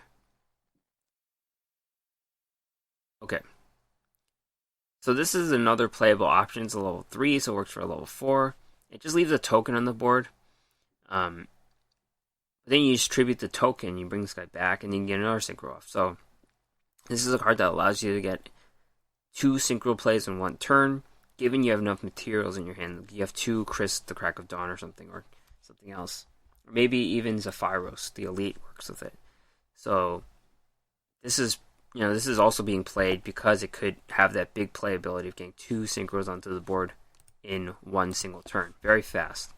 Okay. So this is another playable option. It's a level 3, so it works for a level 4. It just leaves a token on the board. Then you just tribute the token, you bring this guy back, and then you get another synchro off. So this is a card that allows you to get 2 synchro plays in 1 turn, given you have enough materials in your hand. You have 2 Chris the Crack of Dawn or something else. Or maybe even Zephyros, the Elite, works with it. So this is also being played because it could have that big playability of getting 2 synchros onto the board in 1 single turn. Very fast.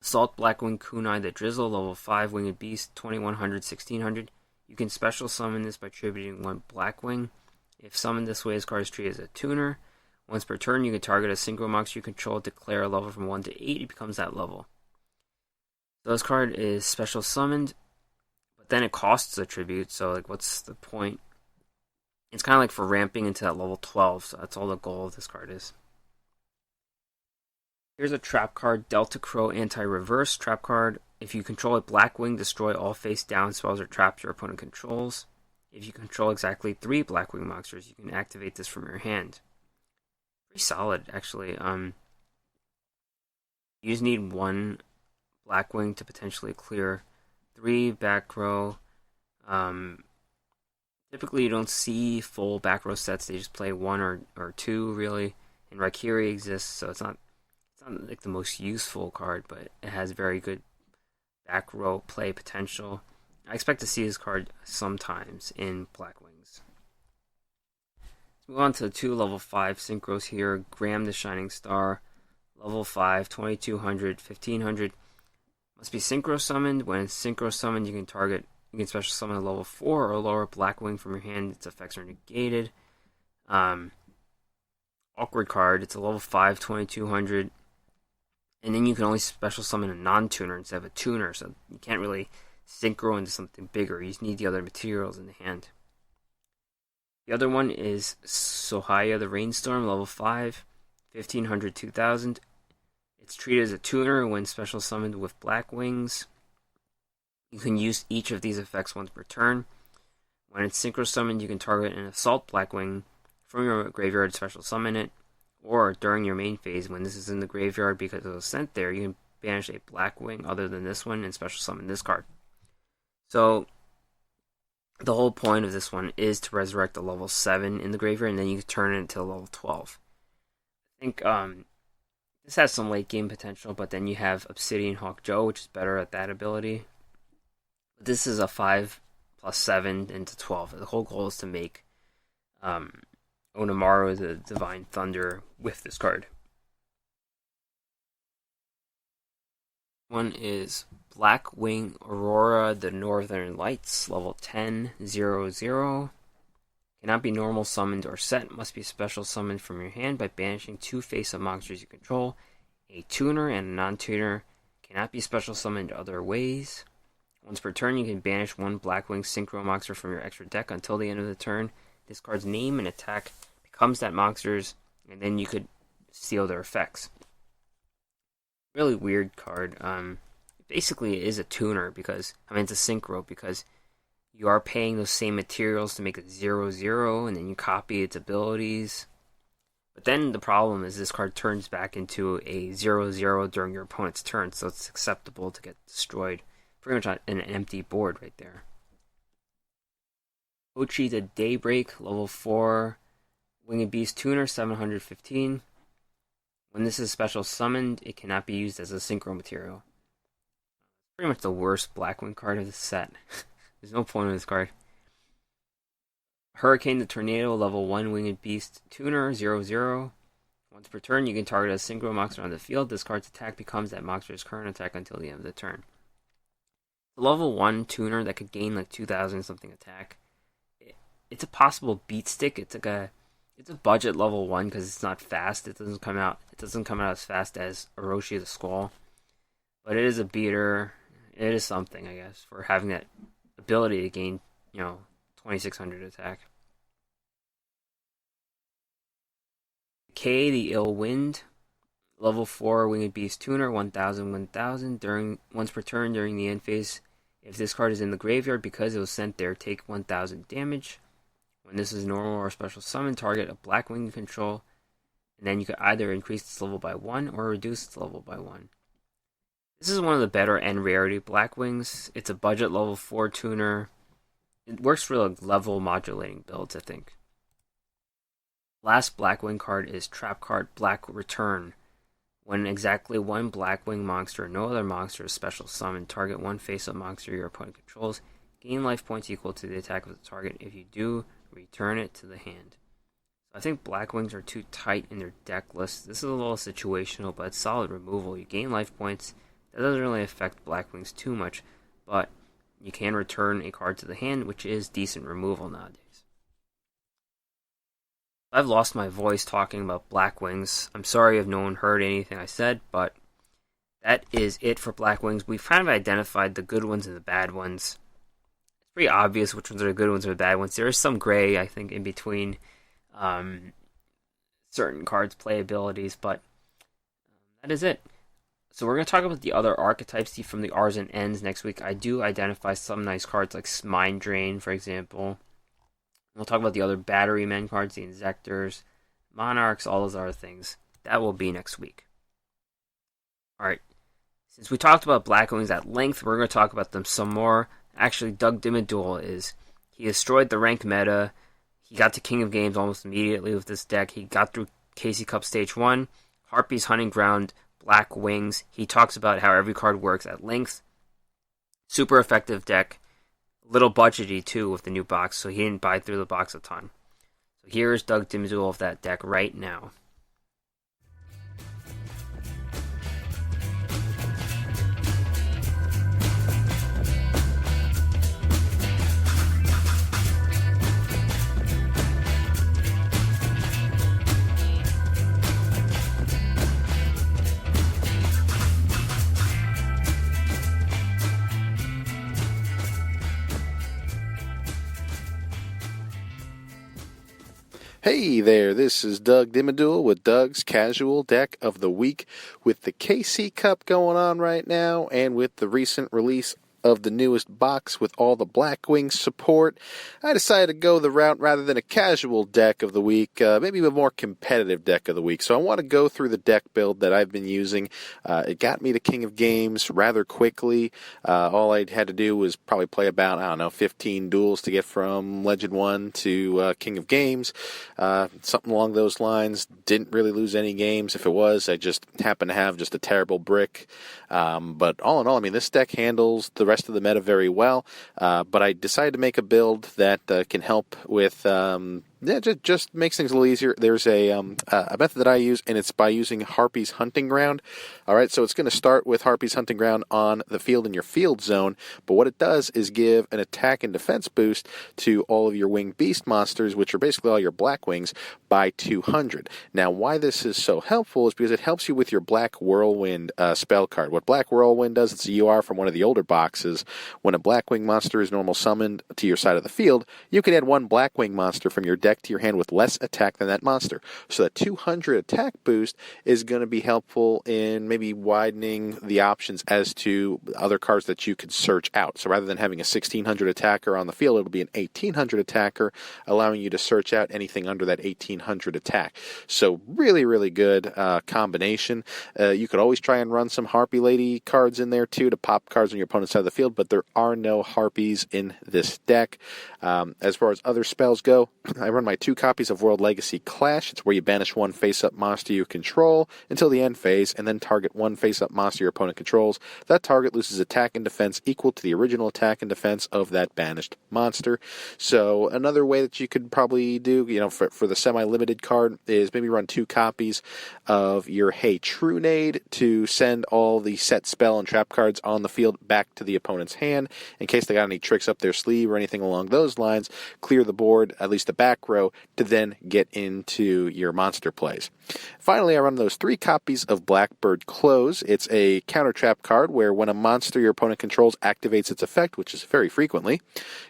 Assault Blackwing Kunai the Drizzle, level 5 Winged Beast, 2100, 1600. You can special summon this by tributing 1 Blackwing. If summoned this way, this card is treated as a tuner. Once per turn, you can target a synchro monster you control, declare a level from 1 to 8, it becomes that level. So this card is special summoned, but then it costs a tribute, so like what's the point? It's kind of like for ramping into that level 12, so that's all the goal of this card is. Here's a trap card, Delta Crow Anti-Reverse trap card. If you control a Blackwing, destroy all face-down spells or traps your opponent controls. If you control exactly 3 Blackwing monsters, you can activate this from your hand. Pretty solid, actually. You just need 1 Blackwing to potentially clear 3 back row. Typically, you don't see full back row sets. They just play 1 or 2, really. And Raikiri exists, so it's not like the most useful card, but it has very good back row play potential. I expect to see this card sometimes in Blackwings. Let's move on to the 2 level 5 synchros here. Graham the Shining Star, level 5, 2200, 1500. Must be synchro summoned. When it's synchro summoned, you can special summon a level 4 or lower Blackwing from your hand. Its effects are negated. Awkward card. It's a level 5, 2200. And then you can only special summon a non-tuner instead of a tuner, so you can't really synchro into something bigger. You just need the other materials in the hand. The other one is Sohaya the Rainstorm, level 5, 1500, 2000. It's treated as a tuner when special summoned with Blackwings. You can use each of these effects once per turn. When it's synchro summoned, you can target an Assault Blackwing from your graveyard, special summon it. Or during your main phase, when this is in the graveyard because it was sent there, you can banish a Blackwing other than this one and special summon this card. So the whole point of this one is to resurrect a level 7 in the graveyard, and then you can turn it into a level 12. I think this has some late game potential, but then you have Obsidian Hawk Joe, which is better at that ability. But this is a 5 plus 7 into 12. The whole goal is to make Onamaru the Divine Thunder with this card. One is Blackwing Aurora the Northern Lights, level 10, 0/0. Cannot be normal summoned or set. Must be special summoned from your hand by banishing 2 face-up monsters you control. A tuner and a non-tuner. Cannot be special summoned other ways. Once per turn, you can banish 1 Blackwing Synchro monster from your extra deck until the end of the turn. This card's name and attack becomes that monster's, and then you could steal their effects. Really weird card. Basically, it is a tuner because, it's a synchro because you are paying those same materials to make it 0/0, and then you copy its abilities. But then the problem is this card turns back into a 0/0 during your opponent's turn, so it's acceptable to get destroyed. Pretty much on an empty board right there. Ochi the Daybreak, level 4, Winged Beast Tuner, 715. When this is special summoned, it cannot be used as a synchro material. Pretty much the worst Blackwing card of the set. There's no point in this card. Hurricane the Tornado, level 1 Winged Beast Tuner, 0/0. Once per turn, you can target a synchro monster on the field. This card's attack becomes that monster's current attack until the end of the turn. The level 1 tuner that could gain like 2,000 something attack. It's a possible beat stick. It's a budget level 1 because it's not fast. It doesn't come out as fast as Orochi the Squall. But it is a beater. It is something, I guess, for having that ability to gain, 2,600 attack. K, the Ill Wind, level 4 Winged Beast Tuner, 1,000. Once per turn during the end phase, if this card is in the graveyard because it was sent there, take 1,000 damage. When this is normal or special summon, target a Blackwing you control, and then you can either increase its level by 1 or reduce its level by 1. This is one of the better end rarity Blackwings. It's a budget level 4 tuner. It works for like level modulating builds, I think. Last Blackwing card is Trap Card Black Return. When exactly one Blackwing monster or no other monster is special summoned, target one face-up monster your opponent controls. Gain life points equal to the attack of the target. If you do, return it to the hand. I think Blackwings are too tight in their deck list. This is a little situational, but it's solid removal. You gain life points. That doesn't really affect Blackwings too much, but you can return a card to the hand, which is decent removal nowadays. I've lost my voice talking about Blackwings. I'm sorry if no one heard anything I said, but that is it for Blackwings. We've kind of identified the good ones and the bad ones. It's pretty obvious which ones are the good ones and the bad ones. There is some gray, I think, in between certain cards' playabilities, but that is it. So we're going to talk about the other archetypes from the R's and N's next week. I do identify some nice cards like Mind Drain, for example. We'll talk about the other Battery Men cards, the Inzectors, Monarchs, all those other things. That will be next week. Alright, since we talked about Blackwings at length, we're going to talk about them some more. Actually, Doug Dimmadule he destroyed the ranked meta. He got to King of Games almost immediately with this deck. He got through KC Cup Stage 1, Harpy's Hunting Ground, Black Wings. He talks about how every card works at length. Super effective deck. Little budgety too with the new box, so he didn't buy through the box a ton. So here's Doug Dimmadule of that deck right now. Hey there, this is Doug Dimmadule with Doug's Casual Deck of the Week. With the KC Cup going on right now, and with the recent release of the newest box with all the Blackwing support, I decided to go the route rather than a casual deck of the week, maybe a more competitive deck of the week. So I want to go through the deck build that I've been using. It got me to King of Games rather quickly. All I had to do was probably play about, 15 duels to get from Legend 1 to King of Games. Something along those lines. Didn't really lose any games. If it was, I just happened to have just a terrible brick. But all in all, this deck handles the rest of the meta very well, but I decided to make a build that can help with just makes things a little easier. There's a method that I use, and it's by using Harpy's Hunting Ground. All right, so it's going to start with Harpy's Hunting Ground on the field in your field zone, but what it does is give an attack and defense boost to all of your winged beast monsters, which are basically all your Blackwings, by 200. Now, why this is so helpful is because it helps you with your Black Whirlwind spell card. What Black Whirlwind does, it's a UR from one of the older boxes. When a Blackwing monster is normal summoned to your side of the field, you can add one Blackwing monster from your deck to your hand with less attack than that monster. So that 200 attack boost is going to be helpful in maybe widening the options as to other cards that you could search out. So rather than having a 1600 attacker on the field, it'll be an 1800 attacker, allowing you to search out anything under that 1800 attack. So really, really good combination. You could always try and run some Harpy Lady cards in there too to pop cards on your opponent's side of the field, but there are no Harpies in this deck. As far as other spells go, I run my 2 copies of World Legacy Clash. It's where you banish 1 face-up monster you control until the end phase, and then target 1 face-up monster your opponent controls. That target loses attack and defense equal to the original attack and defense of that banished monster. So another way that you could probably do, for the semi-limited card is maybe run 2 copies of your Hey Trunade to send all the set spell and trap cards on the field back to the opponent's hand in case they got any tricks up their sleeve or anything along those lines. Clear the board, at least the back row, to then get into your monster plays. Finally, I run those 3 copies of Blackbird Close. It's a counter trap card where when a monster your opponent controls activates its effect, which is very frequently,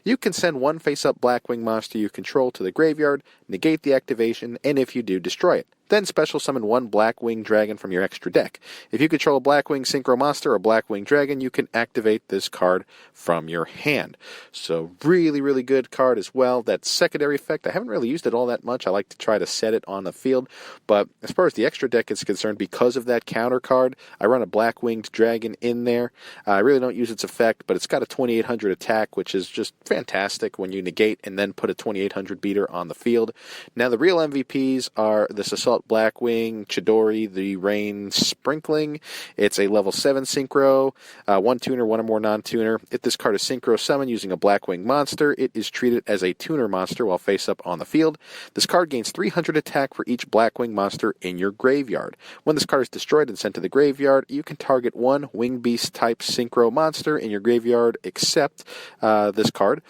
you can send 1 face-up Blackwing monster you control to the graveyard, negate the activation, and if you do, destroy it. Then special summon 1 Blackwing Dragon from your extra deck. If you control a Blackwing Synchro Monster or Blackwing Dragon, you can activate this card from your hand. So really, really good card as well. That secondary effect, I haven't really used it all that much. I like to try to set it on the field. But as far as the extra deck is concerned, because of that counter card, I run a Blackwinged Dragon in there. I really don't use its effect, but it's got a 2800 attack, which is just fantastic when you negate and then put a 2800 beater on the field. Now the real MVPs are this Assault Blackwing, Chidori, the Rain Sprinkling. It's a level 7 Synchro, 1 tuner, 1 or more non-tuner. If this card is Synchro summoned using a Blackwing monster, it is treated as a tuner monster while face up on the field. This card gains 300 attack for each Blackwing monster in your graveyard. When this card is destroyed and sent to the graveyard, you can target 1 Wing Beast type Synchro monster in your graveyard except this card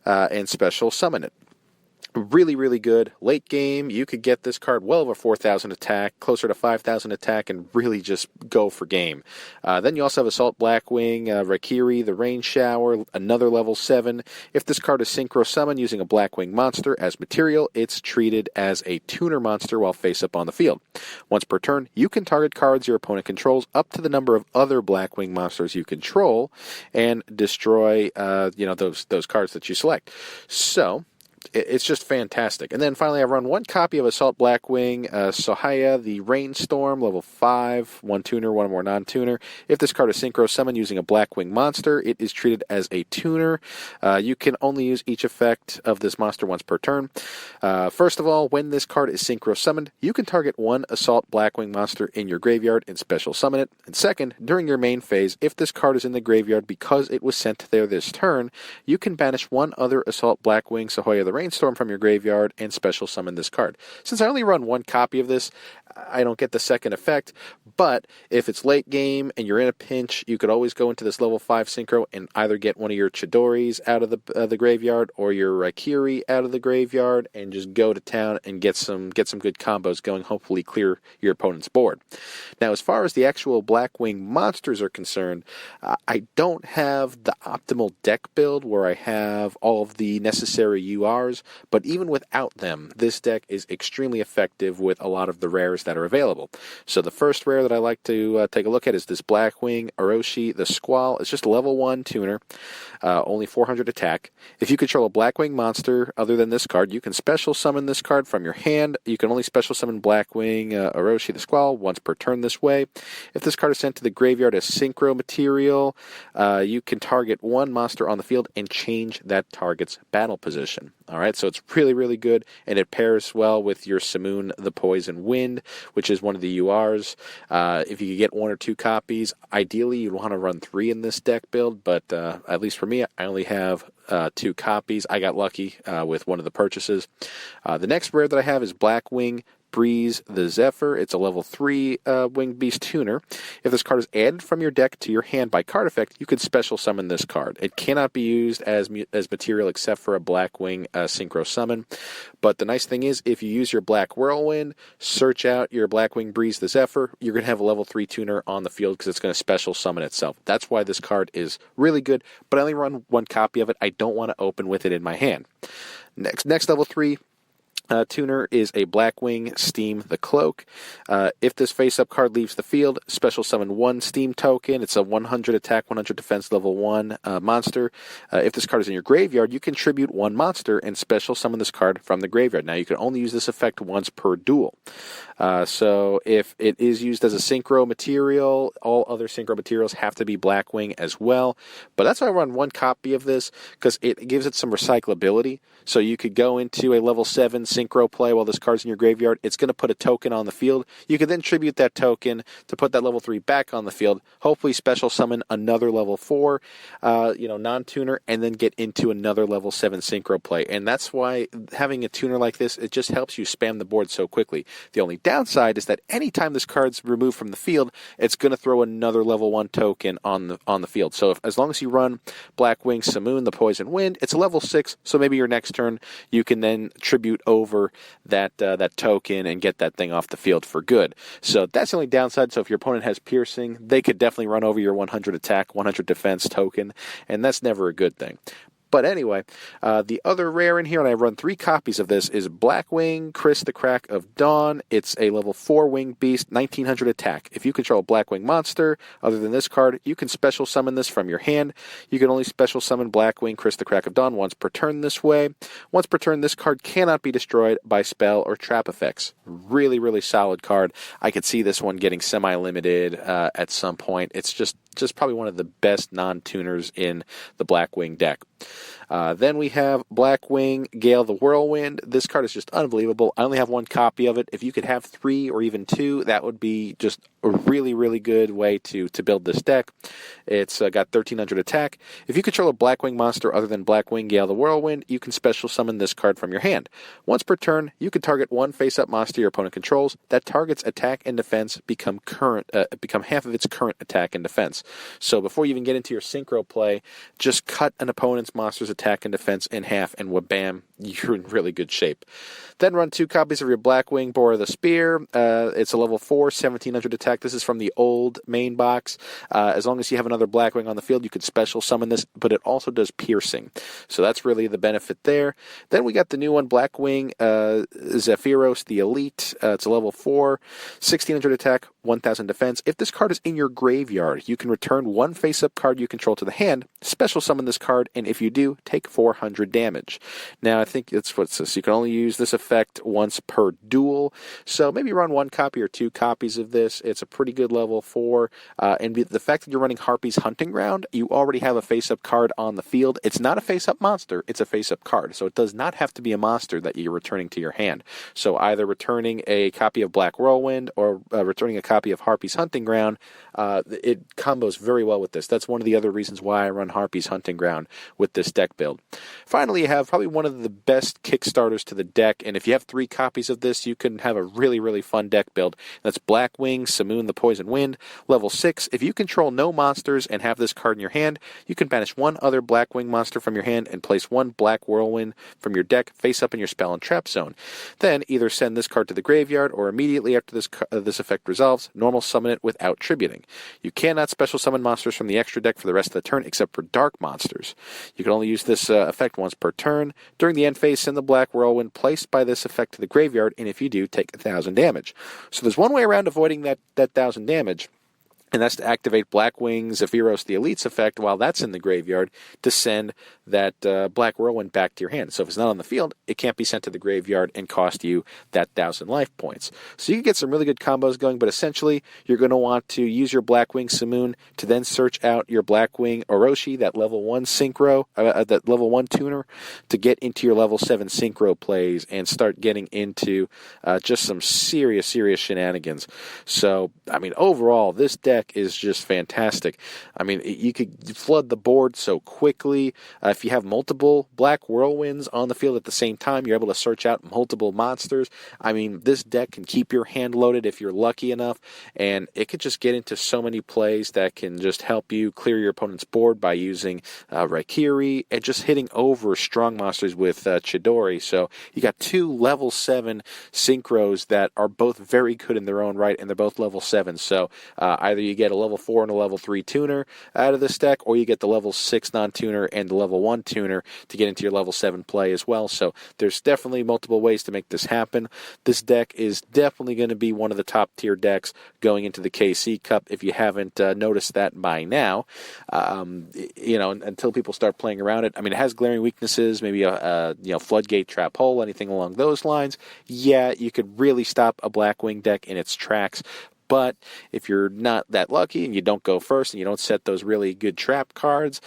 and special summon it. Really, really good. Late game, you could get this card well over 4,000 attack, closer to 5,000 attack, and really just go for game. Then you also have Assault Blackwing, Raikiri, the Rain Shower, another level 7. If this card is Synchro Summon using a Blackwing monster as material, it's treated as a tuner monster while face up on the field. Once per turn, you can target cards your opponent controls up to the number of other Blackwing monsters you control and destroy those cards that you select. So it's just fantastic. And then finally, I run 1 copy of Assault Blackwing, Sohaya, the Rainstorm, level 5, 1 tuner, 1 or more non-tuner. If this card is Synchro Summon using a Blackwing monster, it is treated as a tuner. You can only use each effect of this monster once per turn. First of all, when this card is Synchro Summoned, you can target 1 Assault Blackwing monster in your graveyard and special summon it. And second, during your main phase, if this card is in the graveyard because it was sent there this turn, you can banish 1 other Assault Blackwing, Sohaya the Rainstorm from your graveyard and special summon this card. Since I only run 1 copy of this, I don't get the second effect, but if it's late game and you're in a pinch, you could always go into this level 5 Synchro and either get one of your Chidoris out of the graveyard or your Raikiri out of the graveyard and just go to town and get some good combos going, hopefully clear your opponent's board. Now, as far as the actual Blackwing monsters are concerned, I don't have the optimal deck build where I have all of the necessary URs, but even without them, this deck is extremely effective with a lot of the rares that are available. So the first rare that I like to take a look at is this Blackwing Orochi the Squall. It's just a level 1 tuner, only 400 attack. If you control a Blackwing monster other than this card, you can special summon this card from your hand. You can only special summon Blackwing Orochi the Squall once per turn this way. If this card is sent to the graveyard as Synchro material, you can target 1 monster on the field and change that target's battle position. Alright, so it's really, really good, and it pairs well with your Simoon the Poison Wind, which is one of the URs. If you could get 1 or 2 copies, ideally you'd want to run 3 in this deck build, but at least for me, I only have 2 copies. I got lucky with one of the purchases. The next rare that I have is Blackwing Breeze the Zephyr. It's a level 3 Winged Beast tuner. If this card is added from your deck to your hand by card effect, you could special summon this card. It cannot be used as material except for a Blackwing Synchro Summon. But the nice thing is, if you use your Black Whirlwind, search out your Blackwing Breeze the Zephyr, you're going to have a level 3 tuner on the field because it's going to special summon itself. That's why this card is really good, but I only run 1 copy of it. I don't want to open with it in my hand. Next level 3. tuner is a Blackwing Steam the Cloak. If this face-up card leaves the field, special summon 1 Steam token. It's a 100 attack, 100 defense, level 1 monster. If this card is in your graveyard, you can tribute 1 monster and special summon this card from the graveyard. Now, you can only use this effect once per duel. So if it is used as a synchro material, all other synchro materials have to be Blackwing as well. But that's why I run 1 copy of this, because it gives it some recyclability. So you could go into a level 7 synchro play while this card's in your graveyard. It's going to put a token on the field. You can then tribute that token to put that level 3 back on the field. Hopefully special summon another level 4, non-tuner, and then get into another level 7 synchro play. And that's why having a tuner like this, it just helps you spam the board so quickly. The only downside is that anytime this card's removed from the field, it's going to throw another level 1 token on the field. So as long as you run Blackwing Simoon, the Poison Wind, it's a level 6, so maybe your next turn you can then tribute over that token and get that thing off the field for good. So that's the only downside. So if your opponent has piercing, they could definitely run over your 100 attack, 100 defense token, and that's never a good thing. But anyway, the other rare in here, and I run 3 copies of this, is Blackwing Chris the Crack of Dawn. It's a level 4 winged beast, 1900 attack. If you control a Blackwing monster, other than this card, you can special summon this from your hand. You can only special summon Blackwing Chris the Crack of Dawn once per turn this way. Once per turn, this card cannot be destroyed by spell or trap effects. Really, really solid card. I could see this one getting semi-limited at some point. It's just probably one of the best non-tuners in the Blackwing deck. Then we have Blackwing Gale the Whirlwind. This card is just unbelievable. I only have 1 copy of it. If you could have 3 or even 2, that would be just a really, really good way to build this deck. It's got 1300 attack. If you control a Blackwing monster other than Blackwing Gale the Whirlwind, you can special summon this card from your hand. Once per turn, you can target 1 face-up monster your opponent controls. That target's attack and defense become half of its current attack and defense. So before you even get into your synchro play, just cut an opponent's monster's attack and defense in half, and wha-bam, you're in really good shape. Then run 2 copies of your Blackwing Boar the Spear. It's a level 4, 1700 attack. This is from the old main box. As long as you have another Blackwing on the field, you could special summon this, but it also does piercing. So that's really the benefit there. Then we got the new one, Blackwing Zephyros the Elite. It's a level 4, 1600 attack, 1000 defense. If this card is in your graveyard, you can return 1 face-up card you control to the hand, special summon this card, and if you do, take 400 damage. Now, I think it's what's this. You can only use this effect once per duel, so maybe run 1 copy or 2 copies of this. It's a pretty good level 4, and the fact that you're running Harpy's Hunting Ground, you already have a face-up card on the field. It's not a face-up monster, it's a face-up card, so it does not have to be a monster that you're returning to your hand. So either returning a copy of Black Whirlwind or returning a copy of Harpy's Hunting Ground, it combos very well with this. That's one of the other reasons why I run Harpy's Hunting Ground with this deck build. Finally, you have probably one of the best Kickstarters to the deck, and if you have 3 copies of this, you can have a really, really fun deck build. That's Blackwing Simoon the Poison Wind, level 6. If you control no monsters and have this card in your hand, you can banish 1 other Blackwing monster from your hand and place 1 Black Whirlwind from your deck face up in your spell and trap zone. Then either send this card to the graveyard or immediately after this effect resolves, normal summon it without tributing. You cannot special summon monsters from the extra deck for the rest of the turn except for dark monsters. You can only use this effect once per turn. During the end phase, send the Black Whirlwind placed by this effect to the graveyard, and if you do, take 1000 damage. So there's one way around avoiding that 1000 damage, and that's to activate Blackwing Zephyros the Elite's effect while that's in the graveyard to send that Black Whirlwind back to your hand. So if it's not on the field, it can't be sent to the graveyard and cost you that 1000 life points. So you can get some really good combos going, but essentially you're going to want to use your Blackwing Simoon to then search out your Blackwing Orochi, that level 1 synchro, that level 1 tuner, to get into your level 7 synchro plays and start getting into just some serious shenanigans. So, I mean, overall, this deck is just fantastic. I mean, you could flood the board so quickly. If you have multiple Black Whirlwinds on the field at the same time, you're able to search out multiple monsters. I mean, this deck can keep your hand loaded if you're lucky enough, and it could just get into so many plays that can just help you clear your opponent's board by using Raikiri and just hitting over strong monsters with Chidori. So you got 2 level 7 synchros that are both very good in their own right, and they're both level 7. So either you get a level 4 and a level 3 tuner out of this deck, or you get the level 6 non-tuner and the level level 1 tuner to get into your level 7 play as well. So there's definitely multiple ways to make this happen. This deck is definitely going to be one of the top tier decks going into the KC Cup, if you haven't noticed that by now. Until people start playing around it. I mean, it has glaring weaknesses, maybe a floodgate, trap hole, anything along those lines. Yeah, you could really stop a Blackwing deck in its tracks. But if you're not that lucky and you don't go first and you don't set those really good trap cards,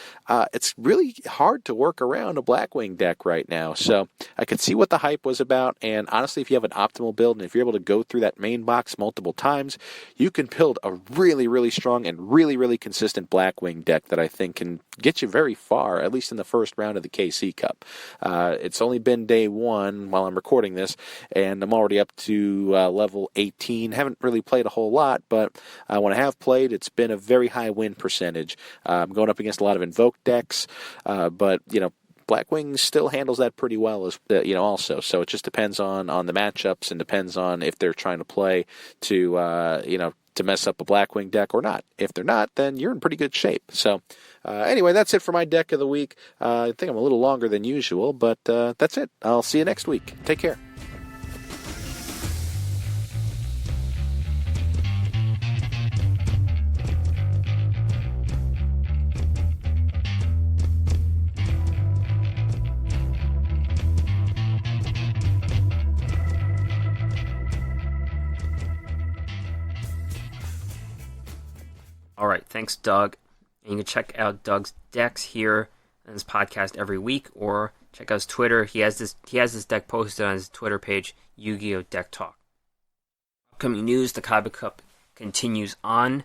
it's really hard to work around a Blackwing deck right now. So I could see what the hype was about. And honestly, if you have an optimal build and if you're able to go through that main box multiple times, you can build a really, really strong and really, really consistent Blackwing deck that I think can get you very far, at least in the first round of the KC Cup. It's only been day 1 while I'm recording this, and I'm already up to level 18. Haven't really played a whole lot, but when I have played, it's been a very high win percentage. I'm going up against a lot of Invoke decks, but Blackwing still handles that pretty well, as also. So it just depends on the matchups and depends on if they're trying to play to mess up a Blackwing deck or not. If they're not, then you're in pretty good shape. So anyway, that's it for my deck of the week. I think I'm a little longer than usual, but that's it. I'll see you next week. Take care. All right, thanks, Doug. And you can check out Doug's decks here in this podcast every week, or check out his Twitter. He has this deck posted on his Twitter page, Yu-Gi-Oh! Deck Talk. Upcoming news: the Kaiba Cup continues on.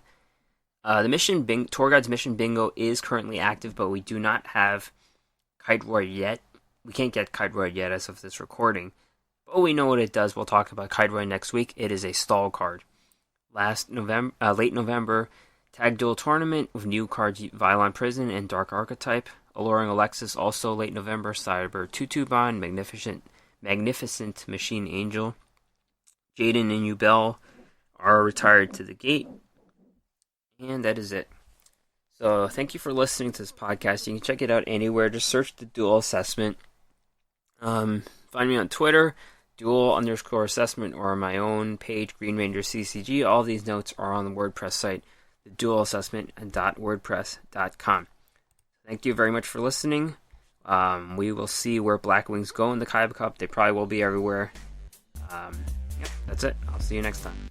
The Tour Guide's Mission Bingo is currently active, but we do not have Kite Roy yet. We can't get Kite Roy yet as of this recording, but we know what it does. We'll talk about Kite Roy next week. It is a stall card. Late November. Tag Duel Tournament with new cards Violon Prison and Dark Archetype. Alluring Alexis also late November. Cyber Tutubon, Magnificent Machine Angel. Jaden and Ubel are retired to the gate. And that is it. So thank you for listening to this podcast. You can check it out anywhere. Just search the Duel Assessment. Find me on Twitter, Duel_assessment, or on my own page, Green Ranger CCG. All these notes are on the WordPress site, theduelassessment.wordpress.com. Thank you very much for listening. We will see where Blackwings go in the Kaiba Cup. They probably will be everywhere. That's it. I'll see you next time.